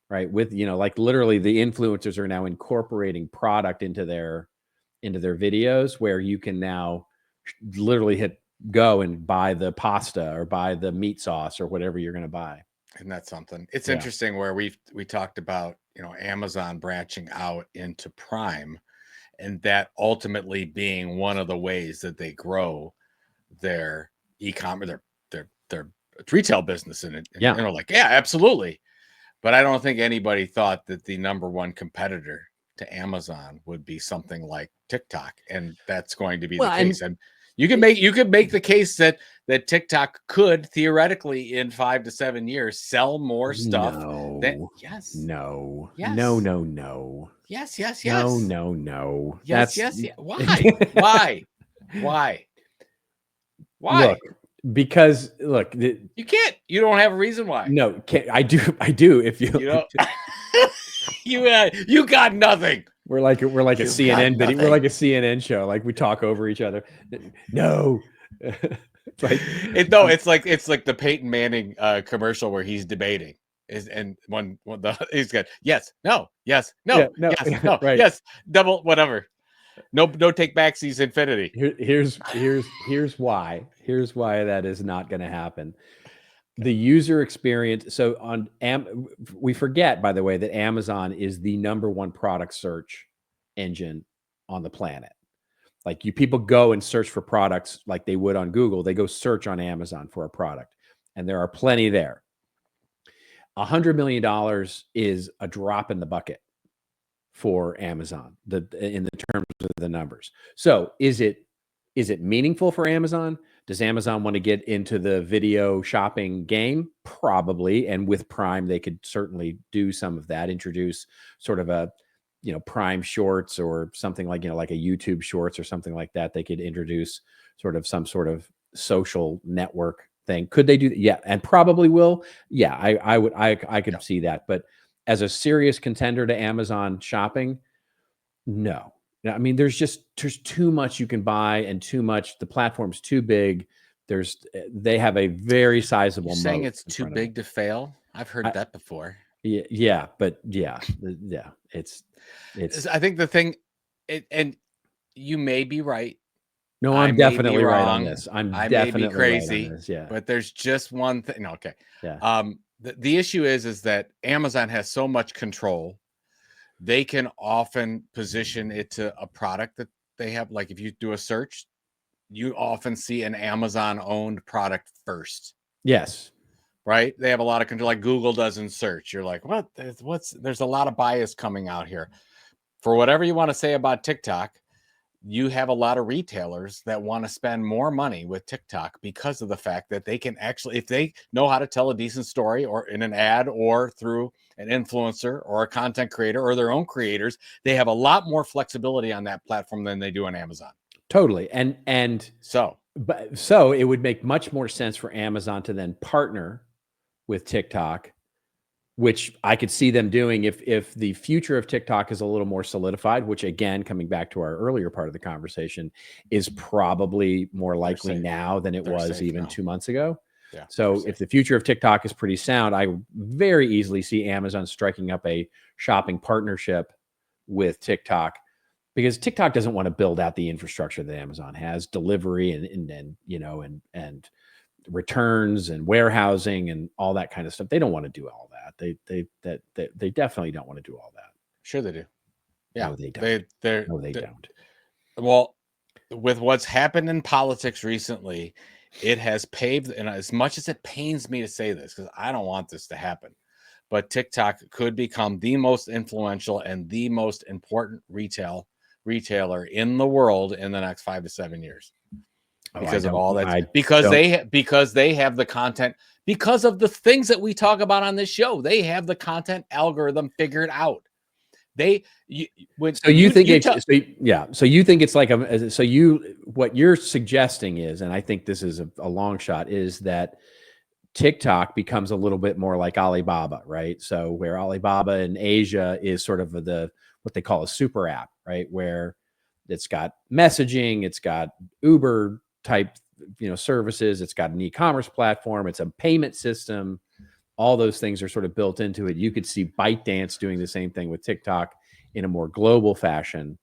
right? With, like literally the influencers are now incorporating product into their videos, where you can now literally hit go and buy the pasta or buy the meat sauce or whatever you're going to buy. And that's something. It's interesting where we talked about, Amazon branching out into Prime, and that ultimately being one of the ways that they grow their e-commerce, their retail business in it. And we're like, yeah, absolutely. But I don't think anybody thought that the number one competitor to Amazon would be something like TikTok, and that's going to be the case. And you could make the case that TikTok could theoretically in 5 to 7 years sell more stuff. No. Yes. No. Why? Look, because you can't. You don't have a reason why. No, I do. If you got nothing. We're like a CNN video. We're like a CNN show. Like we talk over each other. No. It's like the Peyton Manning commercial where he's debating. He's got yes, no, yes, no, yes, no, right. Yes, double whatever. No take backsies infinity. Here's why that is not going to happen. The user experience. So we forget, by the way, that Amazon is the number one product search engine on the planet. Like people go and search for products like they would on Google. They go search on Amazon for a product, and there are plenty there. $100 million is a drop in the bucket for Amazon, in the terms of the numbers. So is it meaningful for Amazon? Does Amazon want to get into the video shopping game? Probably. And with Prime, they could certainly do some of that, introduce sort of a, Prime Shorts or something like, like a YouTube Shorts or something like that. They could introduce sort of some sort of social network thing. Could they do that? Yeah. And probably will. Yeah, I could see that. But as a serious contender to Amazon shopping, no. I mean, there's too much you can buy, and too much. The platform's too big. They have a very sizable. You're saying it's too big to fail? I've heard that before. Yeah, but it's. I think the thing, and you may be right. No, I'm definitely right on this. I may be crazy. Right on this, yeah, but there's just one thing. No, okay. Yeah. The issue is that Amazon has so much control. They can often position it to a product that they have. Like if you do a search, you often see an Amazon owned product first. Yes. Right. They have a lot of control, like Google does in search. You're like, what? There's a lot of bias coming out here. For whatever you want to say about TikTok, you have a lot of retailers that want to spend more money with TikTok because of the fact that they can actually, if they know how to tell a decent story or in an ad or through an influencer or a content creator or their own creators, they have a lot more flexibility on that platform than they do on Amazon. Totally. And so it would make much more sense for Amazon to then partner with TikTok, which I could see them doing if the future of TikTok is a little more solidified, which again, coming back to our earlier part of the conversation, is probably more likely now than it was even 2 months ago. Yeah, so if the future of TikTok is pretty sound, I very easily see Amazon striking up a shopping partnership with TikTok, because TikTok doesn't want to build out the infrastructure that Amazon has, delivery and returns and warehousing and all that kind of stuff. They don't want to do all that. They definitely don't want to do all that. Sure they do. Yeah, no, they don't. No, they don't. Well, with what's happened in politics recently, it has paved, and as much as it pains me to say this, because I don't want this to happen, but TikTok could become the most influential and the most important retailer in the world in the next 5 to 7 years. Because of all that, because they have the content, because of the things that we talk about on this show, they have the content algorithm figured out. So you think it's like what you're suggesting is, and I think this is a long shot, is that TikTok becomes a little bit more like Alibaba, right? So where Alibaba in Asia is sort of what they call a super app, right? Where it's got messaging, it's got Uber type, services, it's got an e-commerce platform, it's a payment system. All those things are sort of built into it. You could see ByteDance doing the same thing with TikTok in a more global fashion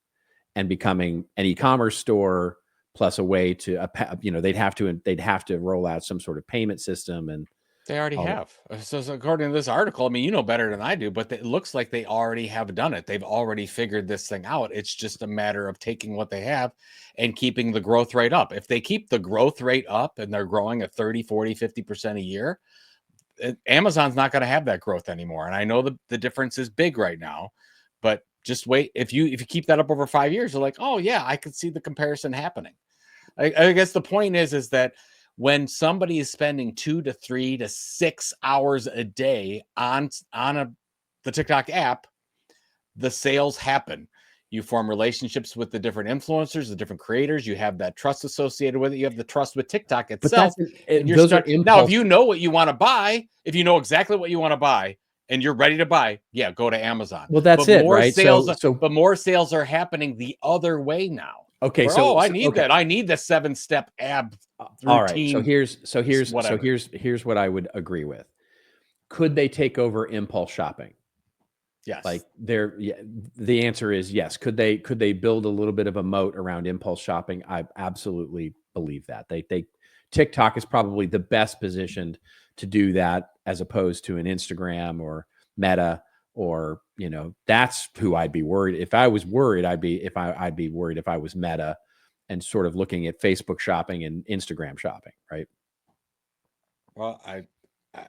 and becoming an e-commerce store plus a way to, they'd have to roll out some sort of payment system, and they already have. So according to this article, I mean, you know better than I do, but it looks like they already have done it. They've already figured this thing out. It's just a matter of taking what they have and keeping the growth rate up. If they keep the growth rate up and they're growing at 30, 40, 50% a year, Amazon's not going to have that growth anymore. And I know the difference is big right now, but just wait. If you keep that up over 5 years, you're like, oh yeah, I could see the comparison happening. I guess the point is that when somebody is spending 2 to 3 to 6 hours a day on the TikTok app, the sales happen. You form relationships with the different influencers, the different creators. You have that trust associated with it. You have the trust with TikTok itself. Now, if you know what you want to buy, if you know exactly what you want to buy and you're ready to buy, yeah, go to Amazon. Well, that's it, right? But more sales are happening the other way now. Okay, I need that. I need the 7-step ab routine. All right. Here's what I would agree with. Could they take over impulse shopping? Yes. Like the answer is yes. Could they build a little bit of a moat around impulse shopping? I absolutely believe that. TikTok is probably the best positioned to do that, as opposed to an Instagram or Meta, or that's who I'd be worried. If I was worried, I'd be worried if I was Meta and sort of looking at Facebook shopping and Instagram shopping, right? Well,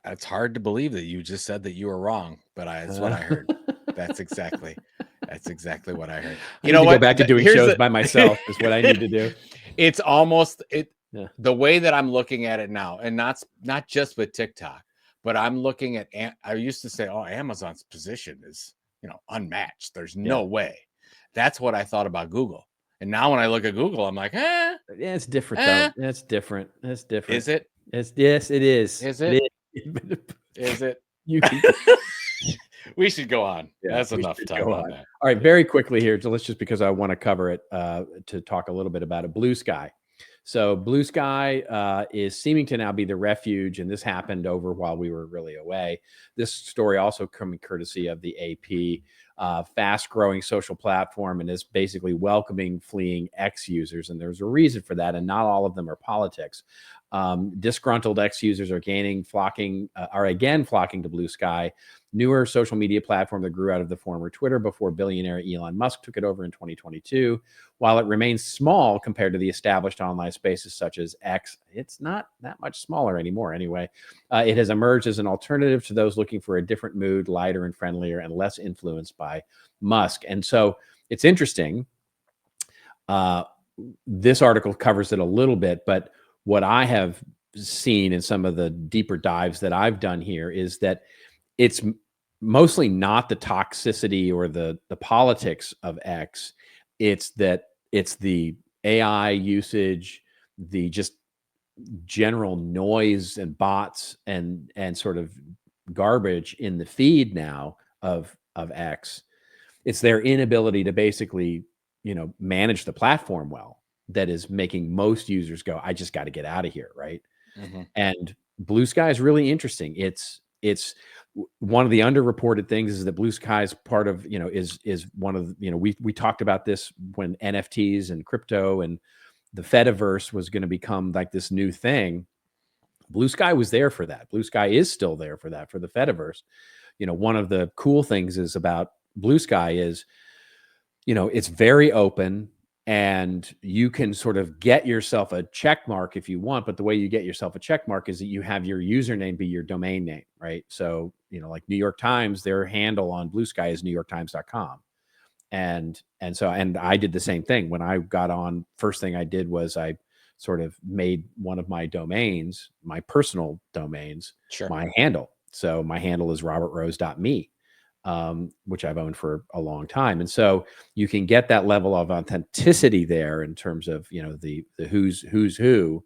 it's hard to believe that you just said that you were wrong, but that's what I heard. That's exactly what I heard. You know what? Go back to doing shows by myself is what I need to do. It's almost the way that I'm looking at it now, and not just with TikTok, but I'm looking at. I used to say, "Oh, Amazon's position is unmatched. There's no way." That's what I thought about Google, and now when I look at Google, I'm like, Yeah, it's different though. That's different. That's different. Is it? Yes, it is. Is it? Is it? We should go on. Yeah, that's enough time on that. All right, very quickly here, just because I want to cover it, to talk a little bit about it. Bluesky. So Bluesky is seeming to now be the refuge, and this happened over while we were really away. This story also coming courtesy of the AP, fast-growing social platform, and is basically welcoming fleeing ex-users, and there's a reason for that, and not all of them are politics. Disgruntled ex-users are again flocking to Bluesky, newer social media platform that grew out of the former Twitter before billionaire Elon Musk took it over in 2022. While it remains small compared to the established online spaces such as X, it's not that much smaller anymore anyway. It has emerged as an alternative to those looking for a different mood, lighter and friendlier, and less influenced by Musk. And so it's interesting. This article covers it a little bit, but what I have seen in some of the deeper dives that I've done here is that it's mostly not the toxicity or the politics of X. It's the AI usage, the just general noise and bots and sort of garbage in the feed now of X. It's their inability to basically, manage the platform well that is making most users go, I just got to get out of here, right? Mm-hmm. And Bluesky is really interesting. It's one of the underreported things is that Bluesky is part of, is one of, we talked about this when NFTs and crypto and the Fediverse was going to become like this new thing. Bluesky was there for that. Bluesky is still there for that, for the Fediverse. One of the cool things is about Bluesky is, it's very open and you can sort of get yourself a check mark if you want. But the way you get yourself a check mark is that you have your username be your domain name, right? So, like New York Times, their handle on Bluesky is newyorktimes.com. And I did the same thing when I got on. First thing I did was I sort of made one of my domains, my personal domains, my handle. So my handle is robertrose.me, which I've owned for a long time. And so you can get that level of authenticity there in terms of, the who's who.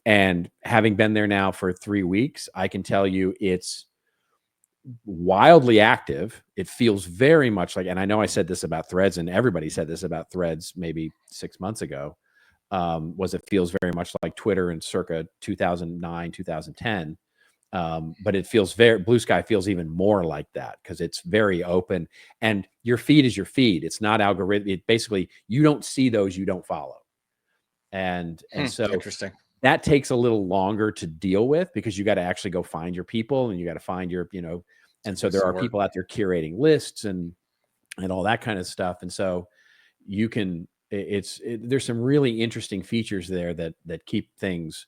And having been there now for 3 weeks, I can tell you it's wildly active. It feels very much like, and I know I said this about Threads and everybody said this about Threads maybe 6 months ago, was it feels very much like Twitter in circa 2009, 2010. But it feels Bluesky feels even more like that because it's very open and your feed is your feed. It's not algorithmic. It basically, you don't see those you don't follow. And so interesting. That takes a little longer to deal with because you got to actually go find your people and you got to find your, and so there are people out there curating lists and all that kind of stuff. And so you can, there's some really interesting features there that keep things.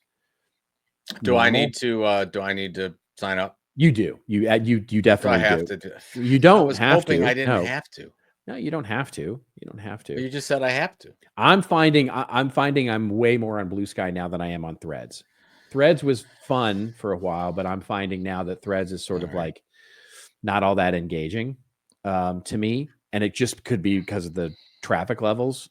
Do I need to sign up? You do. You definitely have to. You don't I was have hoping to. I didn't have to. No, you don't have to. You don't have to. You just said I have to. I'm finding I'm way more on Bluesky now than I am on Threads. Threads was fun for a while, but I'm finding now that Threads is sort of like not all that engaging to me. And it just could be because of the traffic levels.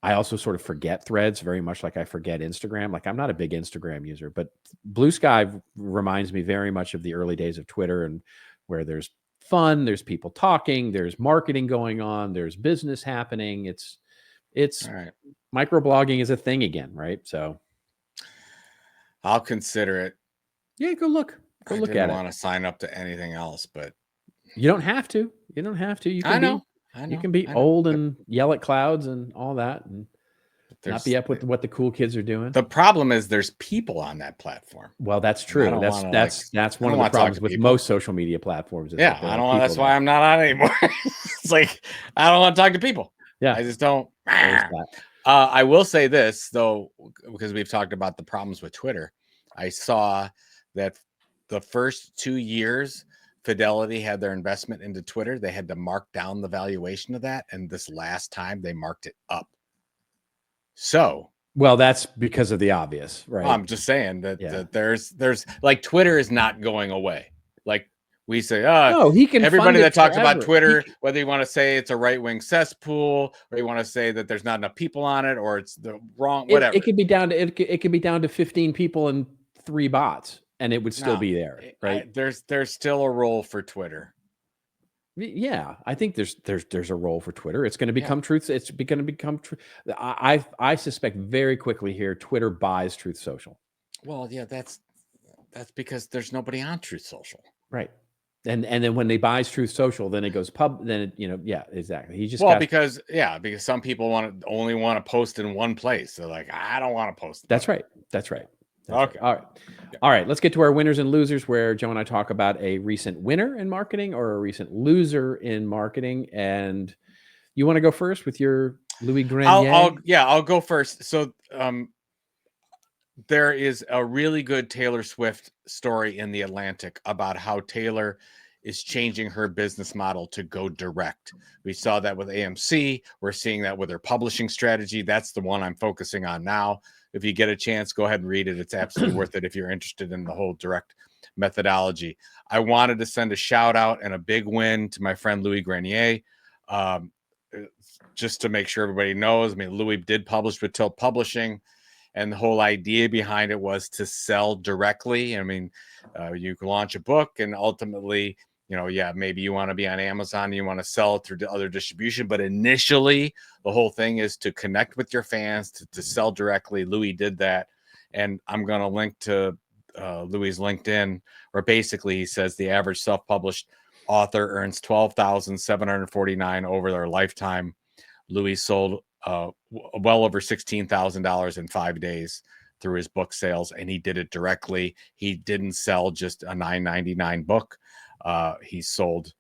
I also sort of forget Threads very much like I forget Instagram. Like I'm not a big Instagram user, but Bluesky reminds me very much of the early days of Twitter and where there's fun, there's people talking, there's marketing going on, there's business happening. It's microblogging is a thing again, right? So I'll consider it. Yeah, go look at it. I didn't want to sign up to anything else, but you don't have to. You don't have to. You can I know. You can be old and yell at clouds and all that and not be up with what the cool kids are doing. The problem is there's people on that platform. Well, that's true. That's one of the problems with most social media platforms. Yeah, I don't know. That's why I'm not on anymore. It's like I don't want to talk to people. Yeah, I just don't. I will say this though, because we've talked about the problems with Twitter. I saw that the first 2 years Fidelity had their investment into Twitter. They had to mark down the valuation of that, and this last time they marked it up. So, well, that's because of the obvious, right? I'm just saying that there's like Twitter is not going away. Like we say, no, he can. Everybody that talks about Twitter, whether you want to say it's a right-wing cesspool, or you want to say that there's not enough people on it, or it's the wrong, whatever. It could be down to it could be down to 15 people and 3 bots, and it would still be there, right? There's still a role for Twitter. Yeah, I think there's a role for Twitter. It's going to become truth. It's going to become true. I suspect very quickly here, Twitter buys Truth Social. Well, yeah, that's because there's nobody on Truth Social, right? And then when they buys Truth Social, then it goes pub. Then it, exactly. He just because some people only want to post in one place. They're like, I don't want to post. That's right. That's right. Okay. All right. All right. Let's get to our winners and losers, where Joe and I talk about a recent winner in marketing or a recent loser in marketing. And you want to go first with your Louis Grenier? I'll go first. So there is a really good Taylor Swift story in The Atlantic about how Taylor is changing her business model to go direct. We saw that with AMC. We're seeing that with her publishing strategy. That's the one I'm focusing on now. If you get a chance, go ahead and read it. It's absolutely worth it if you're interested in the whole direct methodology. I wanted to send a shout out and a big win to my friend Louis Grenier. Just to make sure everybody knows, I mean, Louis did publish with Tilt Publishing, and the whole idea behind it was to sell directly. I mean, you can launch a book and ultimately, maybe you want to be on Amazon and you want to sell it through the other distribution. But initially, the whole thing is to connect with your fans, to sell directly. Louis did that. And I'm going to link to Louis' LinkedIn, where basically he says the average self-published author earns $12,749 over their lifetime. Louis sold well over $16,000 in 5 days through his book sales, and he did it directly. He didn't sell just a $9.99 book. He sold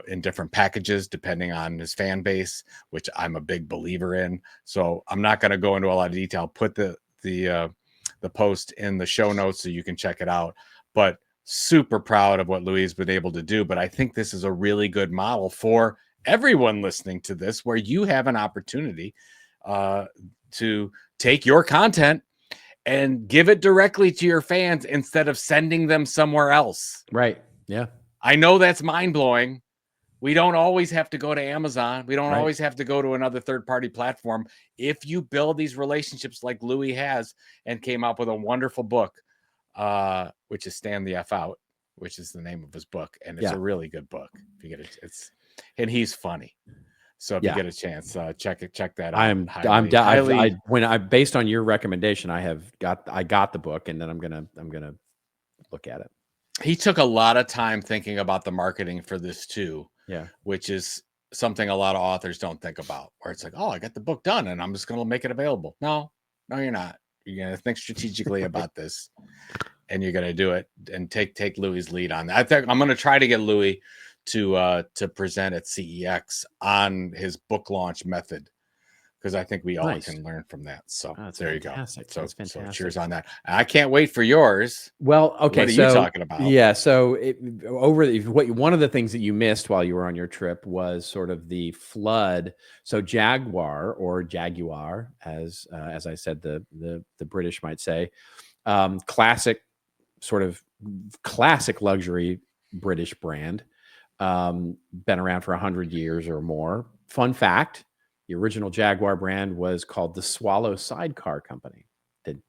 in different packages depending on his fan base, which I'm a big believer in. So I'm not going to go into a lot of detail. Put the post in the show notes so you can check it out. But super proud of what Louis has been able to do. But I think this is a really good model for everyone listening to this, where you have an opportunity to take your content and give it directly to your fans instead of sending them somewhere else. Right. Yeah. I know that's mind-blowing. We don't always have to go to Amazon. We don't always have to go to another third-party platform. If you build these relationships like Louis has and came up with a wonderful book, which is Stand the F Out, which is the name of his book. And it's a really good book. If you get it, and he's funny. So if you get a chance, check that out. Based on your recommendation, I got the book, and then I'm gonna look at it. He took a lot of time thinking about the marketing for this too. Yeah. Which is something a lot of authors don't think about, where it's like, oh, I got the book done and I'm just going to make it available. No, you're not. You're going to think strategically about this, and you're going to do it and take Louis' lead on that. I think I'm going to try to get Louis to present at CEX on his book launch method, because I think we all can learn from that. So there fantastic. You go. That's fantastic. So cheers on that. I can't wait for yours. Well, okay. What are you talking about? Yeah. So one of the things that you missed while you were on your trip was sort of the flood. So Jaguar, or Jaguar, as I said, the British might say, classic luxury British brand, been around for 100 years or more. Fun fact: the original Jaguar brand was called the Swallow Sidecar Company.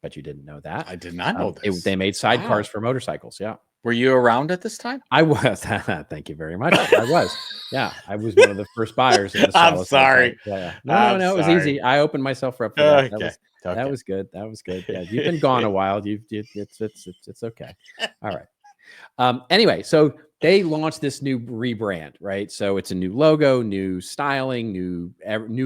But you didn't know that. I did not know this. They made sidecars for motorcycles. Yeah. Were you around at this time? I was. Thank you very much. I was. Yeah. I was one of the first buyers. Of the I'm sorry. Yeah. No, it was easy. I opened myself up for that. Okay. That was good. Yeah. You've been gone a while. It's okay. All right. Anyway, so they launched this new rebrand, right? So it's a new logo, new styling, new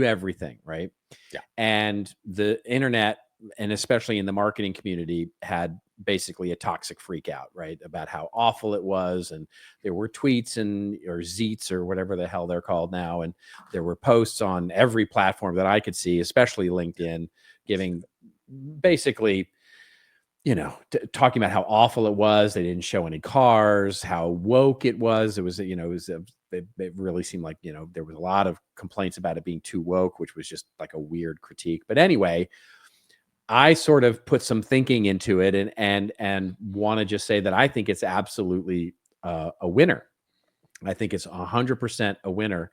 everything, right? Yeah. And the internet, and especially in the marketing community, had basically a toxic freak out, right? About how awful it was. And there were tweets or zeets or whatever the hell they're called now. And there were posts on every platform that I could see, especially LinkedIn, giving basically, talking about how awful it was. They didn't show any cars, how woke it was. It really seemed like, there was a lot of complaints about it being too woke, which was just like a weird critique. But anyway, I sort of put some thinking into it and want to just say that I think it's absolutely a winner. I think it's 100% a winner.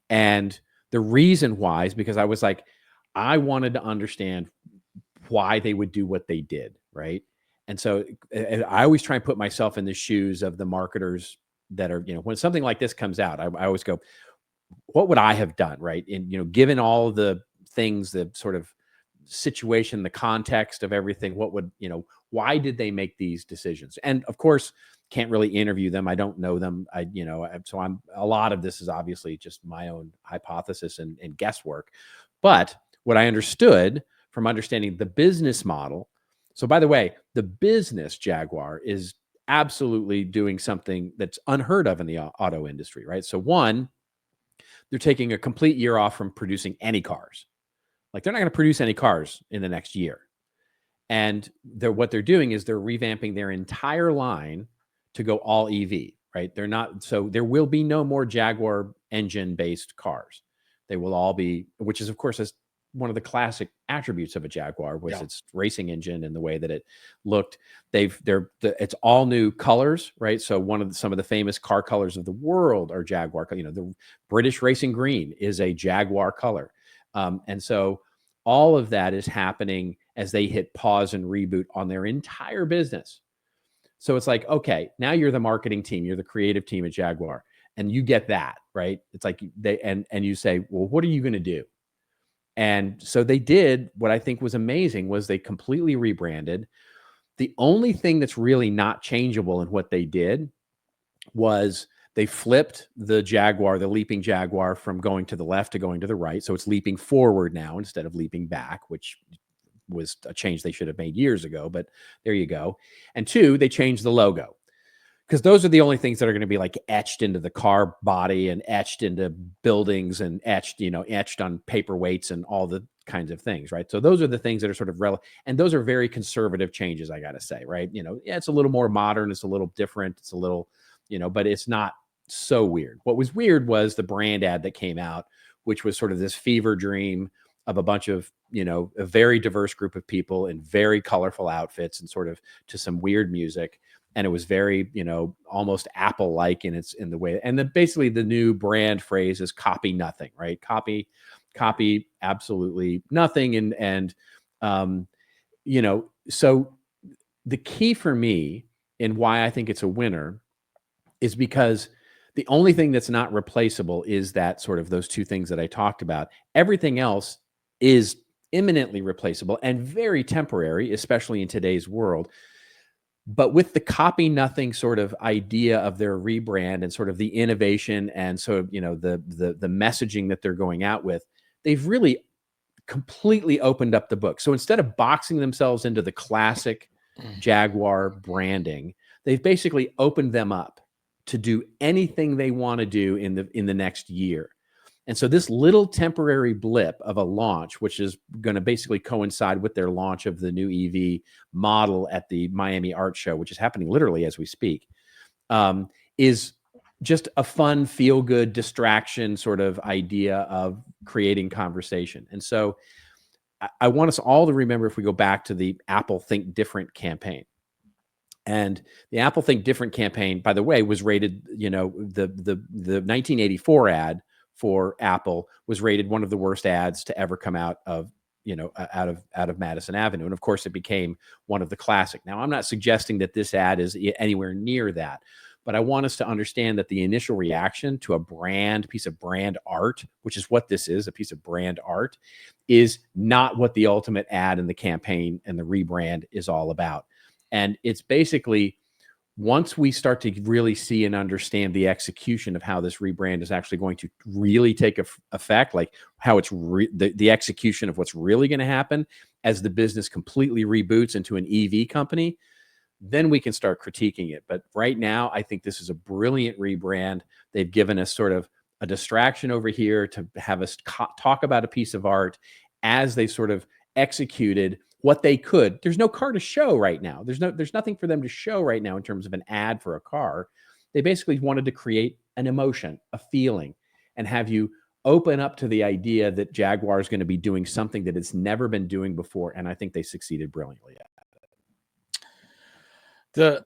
And the reason why is because I was like, I wanted to understand why they would do what they did, right? And so I always try and put myself in the shoes of the marketers that are, when something like this comes out, I always go, what would I have done, right? And, given all the things, the sort of situation, the context of everything, why did they make these decisions? And of course, can't really interview them. I don't know them. So a lot of this is obviously just my own hypothesis and guesswork. But what I understood from understanding the business model. So by the way, the business Jaguar is absolutely doing something that's unheard of in the auto industry, right? So one, they're taking a complete year off from producing any cars. Like, they're not going to produce any cars in the next year. And what they're doing is they're revamping their entire line to go all EV, right? They're not. So there will be no more Jaguar engine based cars. They will all be, which is of course is one of the classic attributes of a Jaguar was its racing engine and the way that it looked. It's all new colors, right? So some of the famous car colors of the world are Jaguar. You know, the British racing green is a Jaguar color. And so all of that is happening as they hit pause and reboot on their entire business. So it's like, okay, now you're the marketing team, you're the creative team at Jaguar, and you get that, right? It's like and you say, well, what are you going to do? And so they did what I think was amazing was they completely rebranded. The only thing that's really not changeable in what they did was they flipped the Jaguar, the leaping Jaguar, from going to the left to going to the right. So it's leaping forward now instead of leaping back, which was a change they should have made years ago, but there you go. And two, they changed the logo, because those are the only things that are going to be like etched into the car body and etched into buildings and etched on paperweights and all the kinds of things, right? So those are the things that are sort of relevant. And those are very conservative changes, I got to say, right? It's a little more modern. It's a little different. It's a little, but it's not so weird. What was weird was the brand ad that came out, which was sort of this fever dream of a bunch of, a very diverse group of people in very colorful outfits and sort of to some weird music. And it was very, almost Apple-like in the way. And basically the new brand phrase is copy nothing, right? Copy absolutely nothing. So the key for me and why I think it's a winner is because the only thing that's not replaceable is that sort of those two things that I talked about. Everything else is imminently replaceable and very temporary, especially in today's world. But with the copy nothing sort of idea of their rebrand and sort of the innovation and sort of, the messaging that they're going out with, they've really completely opened up the book. So instead of boxing themselves into the classic Jaguar branding, they've basically opened them up to do anything they want to do in the next year. And so this little temporary blip of a launch, which is going to basically coincide with their launch of the new EV model at the Miami Art Show, which is happening literally as we speak, is just a fun, feel-good distraction sort of idea of creating conversation. And so I want us all to remember, if we go back to the Apple Think Different campaign. And the Apple Think Different campaign, by the way, was rated, the 1984 ad for Apple was rated one of the worst ads to ever come out of Madison Avenue. And of course, it became one of the classic. Now, I'm not suggesting that this ad is anywhere near that, but I want us to understand that the initial reaction to a piece of brand art, which is what this is, a piece of brand art, is not what the ultimate ad and the campaign and the rebrand is all about. And it's basically, once we start to really see and understand the execution of how this rebrand is actually going to really take effect, like how it's the execution of what's really going to happen as the business completely reboots into an EV company, then we can start critiquing it. But right now, I think this is a brilliant rebrand. They've given us sort of a distraction over here to have us talk about a piece of art as they sort of executed what they could. There's no car to show right now. There's nothing for them to show right now in terms of an ad for a car. They basically wanted to create an emotion, a feeling, and have you open up to the idea that Jaguar is going to be doing something that it's never been doing before. And I think they succeeded brilliantly at it.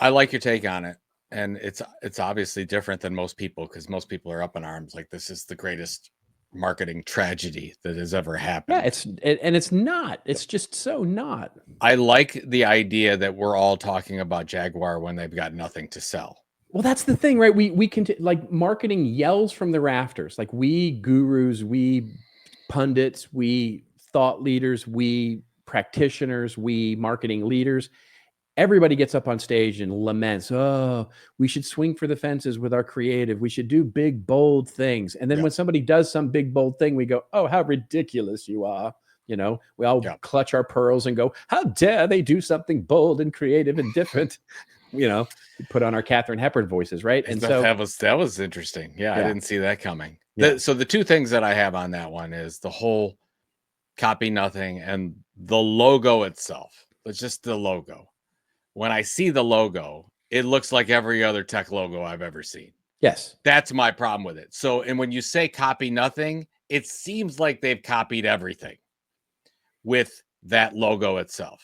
I like your take on it. And it's obviously different than most people, because most people are up in arms like this is the greatest marketing tragedy that has ever happened. Yeah, it's not. It's just so not. I like the idea that we're all talking about Jaguar when they've got nothing to sell. Well, that's the thing, right? We can like marketing yells from the rafters. Like we gurus, we pundits, we thought leaders, we practitioners, we marketing leaders. Everybody gets up on stage and laments, oh, we should swing for the fences with our creative. We should do big, bold things. And then when somebody does some big, bold thing, we go, oh, how ridiculous you are. We all clutch our pearls and go, how dare they do something bold and creative and different? We put on our Katharine Hepburn voices, right? And so that was interesting. Yeah, I didn't see that coming. So the two things that I have on that one is the whole copy nothing and the logo itself. It's just the logo. When I see the logo, it looks like every other tech logo I've ever seen. Yes. That's my problem with it. So, and when you say copy nothing, it seems like they've copied everything with that logo itself.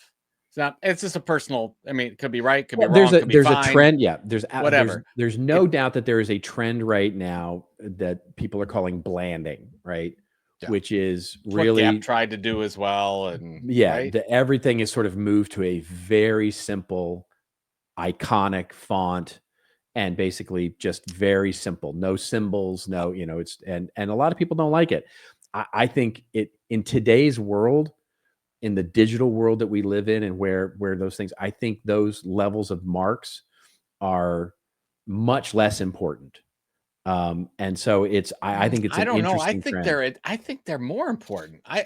It's just a personal, I mean, it could be right, could be wrong, could be there's fine, a trend. Yeah. whatever. There's no doubt that there is a trend right now that people are calling blanding, right? Yeah. Which is It's really what Gap tried to do as well. And right? Everything is sort of moved to a very simple, iconic font, and basically just very simple, no symbols, no, it's, and a lot of people don't like it. I think it, in today's world, in the digital world that we live in, and where those things, I think those levels of marks are much less important. And so I think it's I an don't know. interesting trend. I think they're more important. You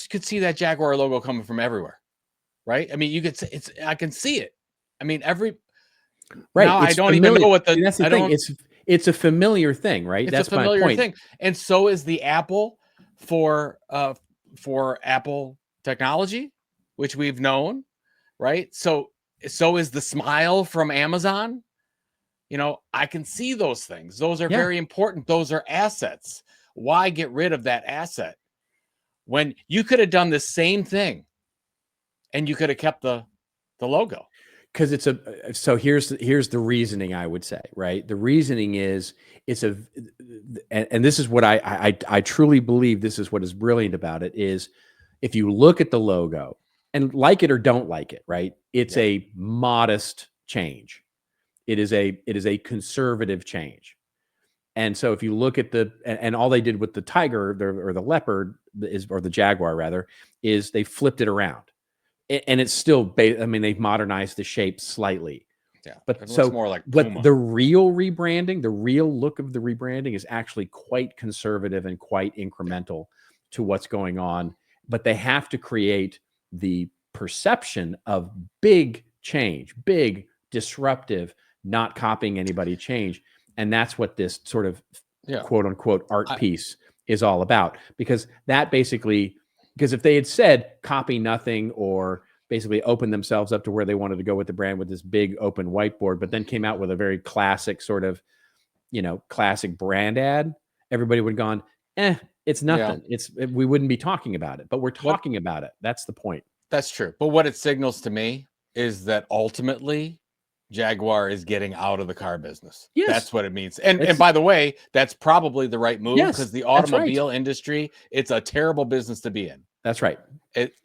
could see that Jaguar logo coming from everywhere, right? I mean, you could say I can see it. I mean, right. Now I don't even know what that's the thing. It's a familiar thing, right? That's a familiar thing. And so is the Apple for Apple technology, which we've known, right? So is the smile from Amazon. I can see those things. Those are very important. Those are assets. Why get rid of that asset when you could have done the same thing and you could have kept the logo? Because here's the reasoning, I would say, right? The reasoning is and this is what I truly believe, this is what is brilliant about it, is if you look at the logo and like it or don't like it, right? It's a modest change. It is a conservative change. And so if you look at and all they did with the tiger or the leopard or the Jaguar rather, is they flipped it around. And it's still, they've modernized the shape slightly. Yeah, but it looks more like Puma. But the real rebranding, the real look of the rebranding is actually quite conservative and quite incremental to what's going on. But they have to create the perception of big change, big disruptive, not copying anybody change. And that's what this sort of quote unquote art piece is all about. Because if they had said copy nothing, or basically open themselves up to where they wanted to go with the brand with this big open whiteboard, but then came out with a very classic sort of, classic brand ad, everybody would have gone, it's nothing. We wouldn't be talking about it, but we're talking about it. That's the point. That's true. But what it signals to me is that ultimately Jaguar is getting out of the car business. Yes. That's what it means. And by the way, that's probably the right move, because the automobile industry, it's a terrible business to be in. That's right.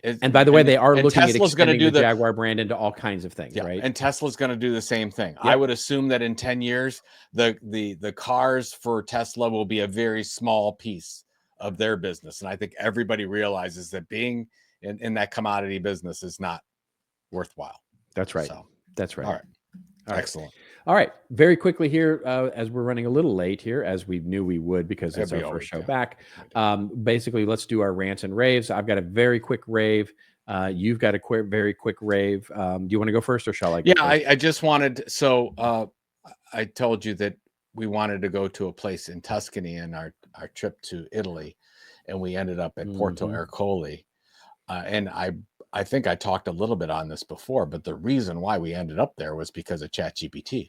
And by the way, they are looking Tesla's at extending the Jaguar brand into all kinds of things, right? And Tesla's going to do the same thing. I would assume that in 10 years, the cars for Tesla will be a very small piece of their business. And I think everybody realizes that being in that commodity business is not worthwhile. That's right. That's right. All right. Excellent. All right. Very quickly here, as we're running a little late here, as we knew we would, because it's our first show back. Basically, let's do our rants and raves. I've got a very quick rave. You've got a very quick rave. Do you want to go first, or shall I go first? I just wanted. So I told you that we wanted to go to a place in Tuscany in our trip to Italy, and we ended up at Porto Ercole. And I think I talked a little bit on this before, but the reason why we ended up there was because of ChatGPT.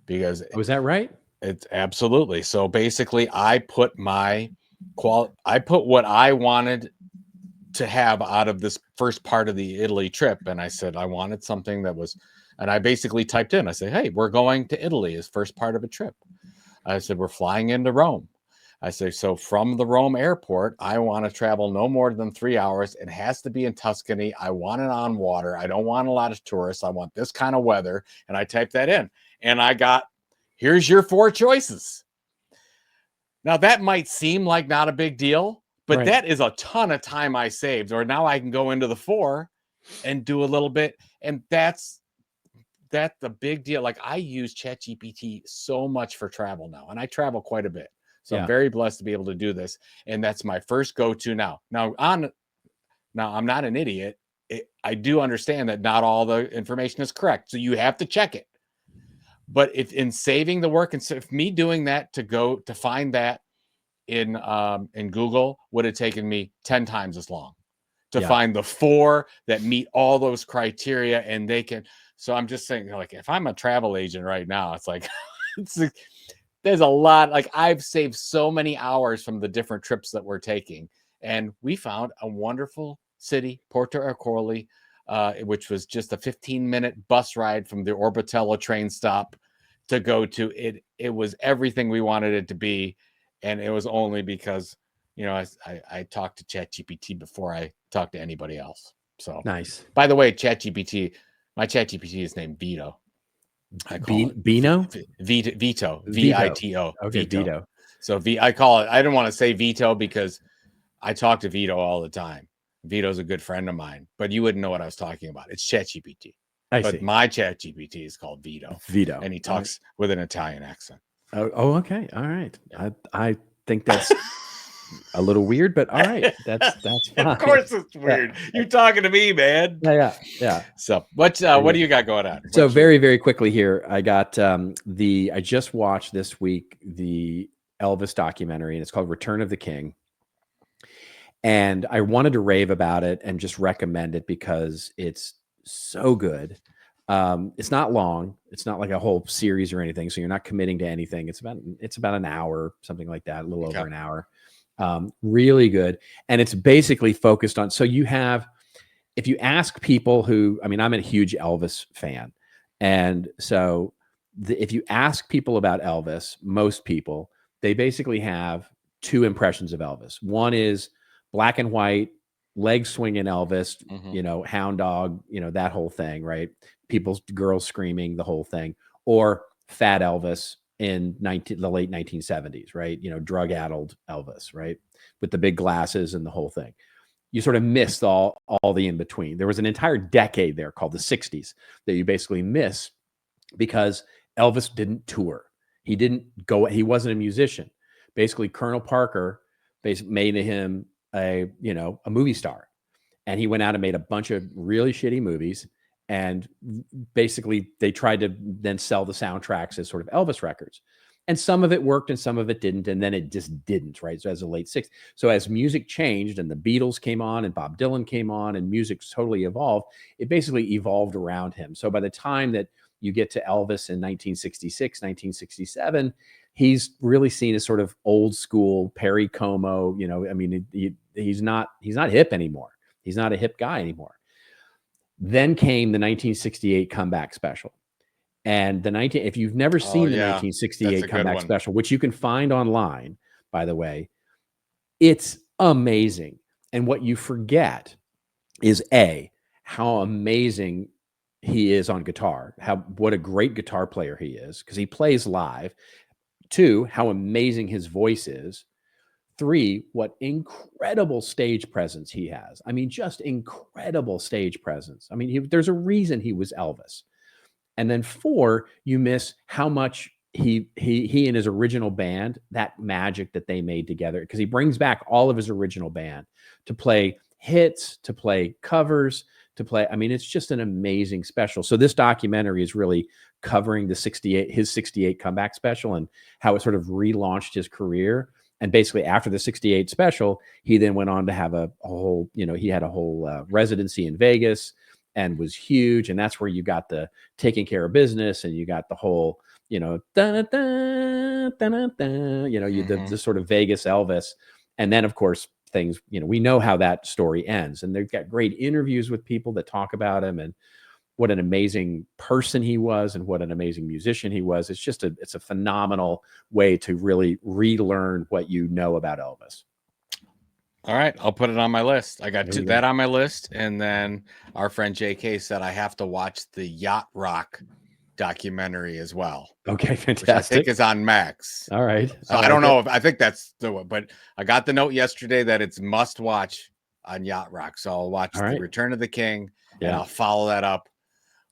Because was that right? It's absolutely. So basically, I put what I wanted to have out of this first part of the Italy trip, and I said I wanted something that was, and I basically typed in. I said, "Hey, we're going to Italy as first part of a trip." I said, "We're flying into Rome." I say, so from the Rome airport, I want to travel no more than 3 hours. It has to be in Tuscany. I want it on water. I don't want a lot of tourists. I want this kind of weather. And I typed that in, and I got, here's your 4 choices. Now that might seem like not a big deal, but that is a ton of time I saved. Or now I can go into the 4 and do a little bit. And that's the big deal. Like, I use ChatGPT so much for travel now, and I travel quite a bit. So I'm very blessed to be able to do this. And that's my first go-to now. Now, I'm not an idiot. I do understand that not all the information is correct. So you have to check it. But if in saving the work, and so if me doing that to find that in Google would have taken me 10 times as long to find the 4 that meet all those criteria, and they can. So I'm just saying, like, if I'm a travel agent right now, it's like, there's a lot. Like, I've saved so many hours from the different trips that we're taking, and we found a wonderful city, Porto Ercole, which was just a 15-minute bus ride from the Orbitello train stop to go to it. It was everything we wanted it to be, and it was only because, you know, I talked to ChatGPT before I talked to anybody else. So nice. By the way, ChatGPT, my ChatGPT is named Vito. I call it Vito. Vito. V-I-T-O. Okay, Vito. So I call it. I didn't want to say Vito because I talk to Vito all the time. Vito's a good friend of mine, but you wouldn't know what I was talking about. It's ChatGPT. But my ChatGPT is called Vito. Vito. And he talks with an Italian accent. Oh, okay. All right. I think that's a little weird, but all right. That's fine. Of course it's weird. You're talking to me, man. Yeah. So what do you got going on? So very, very quickly here, I got I just watched this week the Elvis documentary, and it's called Return of the King. And I wanted to rave about it and just recommend it because it's so good. It's not long. It's not like a whole series or anything. So you're not committing to anything. It's about an hour, something like that, a little over an hour. Really good. And it's basically focused on, so you have, if you ask people who, I mean, I'm a huge Elvis fan. And so if you ask people about Elvis, most people, they basically have 2 impressions of Elvis. One is black and white, leg swinging Elvis, you know, hound dog, you know, that whole thing, right? Girls screaming, the whole thing, or fat Elvis in the late 1970s, right? You know, drug-addled Elvis, right? With the big glasses and the whole thing. You sort of missed all the in between. There was an entire decade there called the 60s that you basically miss because Elvis didn't tour. He wasn't a musician. Basically, Colonel Parker made him a movie star. And he went out and made a bunch of really shitty movies. And basically they tried to then sell the soundtracks as sort of Elvis records. And some of it worked and some of it didn't. And then it just didn't, right? So as the late 60s. So as music changed and the Beatles came on and Bob Dylan came on and music totally evolved, it basically evolved around him. So by the time that you get to Elvis in 1966, 1967, he's really seen as sort of old school Perry Como, you know, I mean, he's not hip anymore. He's not a hip guy anymore. Then came the 1968 comeback special. And if you've never seen the 1968 comeback special, which you can find online, by the way, it's amazing. And what you forget is how amazing he is on guitar, what a great guitar player he is, because he plays live. 2, how amazing his voice is. 3, what incredible stage presence he has. I mean, just incredible stage presence. I mean, there's a reason he was Elvis. And then 4, you miss how much he and his original band, that magic that they made together, because he brings back all of his original band to play hits, to play covers, to play. I mean, it's just an amazing special. So this documentary is really covering his 68 comeback special and how it sort of relaunched his career. And basically after the 68 special, he then went on to have a whole, you know, he had a whole residency in Vegas and was huge. And that's where you got the Taking Care of Business, and you got the whole, you know, the sort of Vegas Elvis. And then of course things, you know, we know how that story ends, and they've got great interviews with people that talk about him and what an amazing person he was and what an amazing musician he was. It's a phenomenal way to really relearn what you know about Elvis. All right, I'll put it on my list. I got that on my list, and then our friend JK said I have to watch the Yacht Rock documentary as well. Okay, fantastic. Which I think is on Max. All right. So I don't know I think that's the one, but I got the note yesterday that it's must watch on Yacht Rock. So I'll watch the Return of the King, and I'll follow that up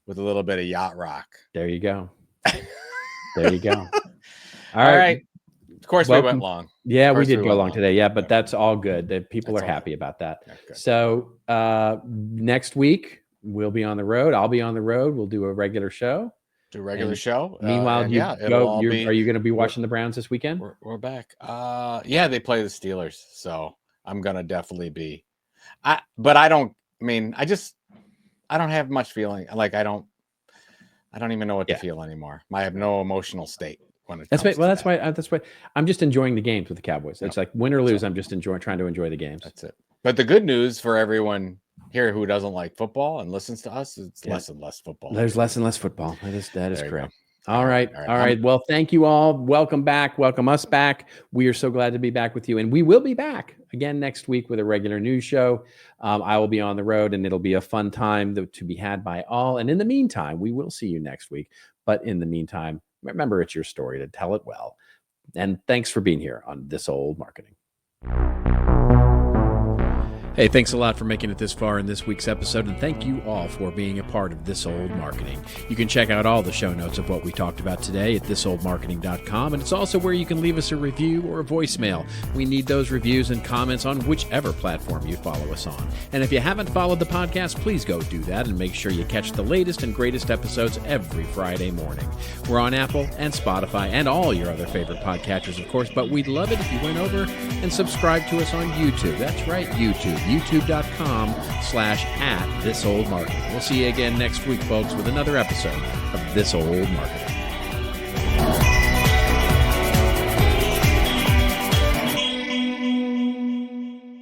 with a little bit of Yacht Rock. There you go. There you go. All right. Of course, we went long. Yeah, we did go long today. Yeah, but that's all good. People are happy about that. Okay. So next week we'll be on the road. I'll be on the road. We'll do a regular show. Show. Meanwhile, are you going to be watching the Browns this weekend? We're back. Yeah, they play the Steelers, so I'm going to definitely be But I don't. I mean, I don't have much feeling. Like I don't even know what to feel anymore. I have no emotional state when it comes. That's why I'm just enjoying the games with the Cowboys. It's like win or lose. I'm just trying to enjoy the games. That's it. But the good news for everyone here who doesn't like football and listens to us, it's less and less football. There's less and less football. That is correct. All right. Well, thank you all. Welcome back. Welcome us back. We are so glad to be back with you. And we will be back again next week with a regular news show. I will be on the road, and it'll be a fun time to be had by all. And in the meantime, we will see you next week. But in the meantime, remember, it's your story to tell it well. And thanks for being here on This Old Marketing. Hey, thanks a lot for making it this far in this week's episode, and thank you all for being a part of This Old Marketing. You can check out all the show notes of what we talked about today at thisoldmarketing.com, and it's also where you can leave us a review or a voicemail. We need those reviews and comments on whichever platform you follow us on. And if you haven't followed the podcast, please go do that and make sure you catch the latest and greatest episodes every Friday morning. We're on Apple and Spotify and all your other favorite podcatchers, of course, but we'd love it if you went over and subscribe to us on YouTube. That's right, YouTube. youtube.com/@thisoldmarketing. We'll see you again next week, folks, with another episode of This Old Marketing.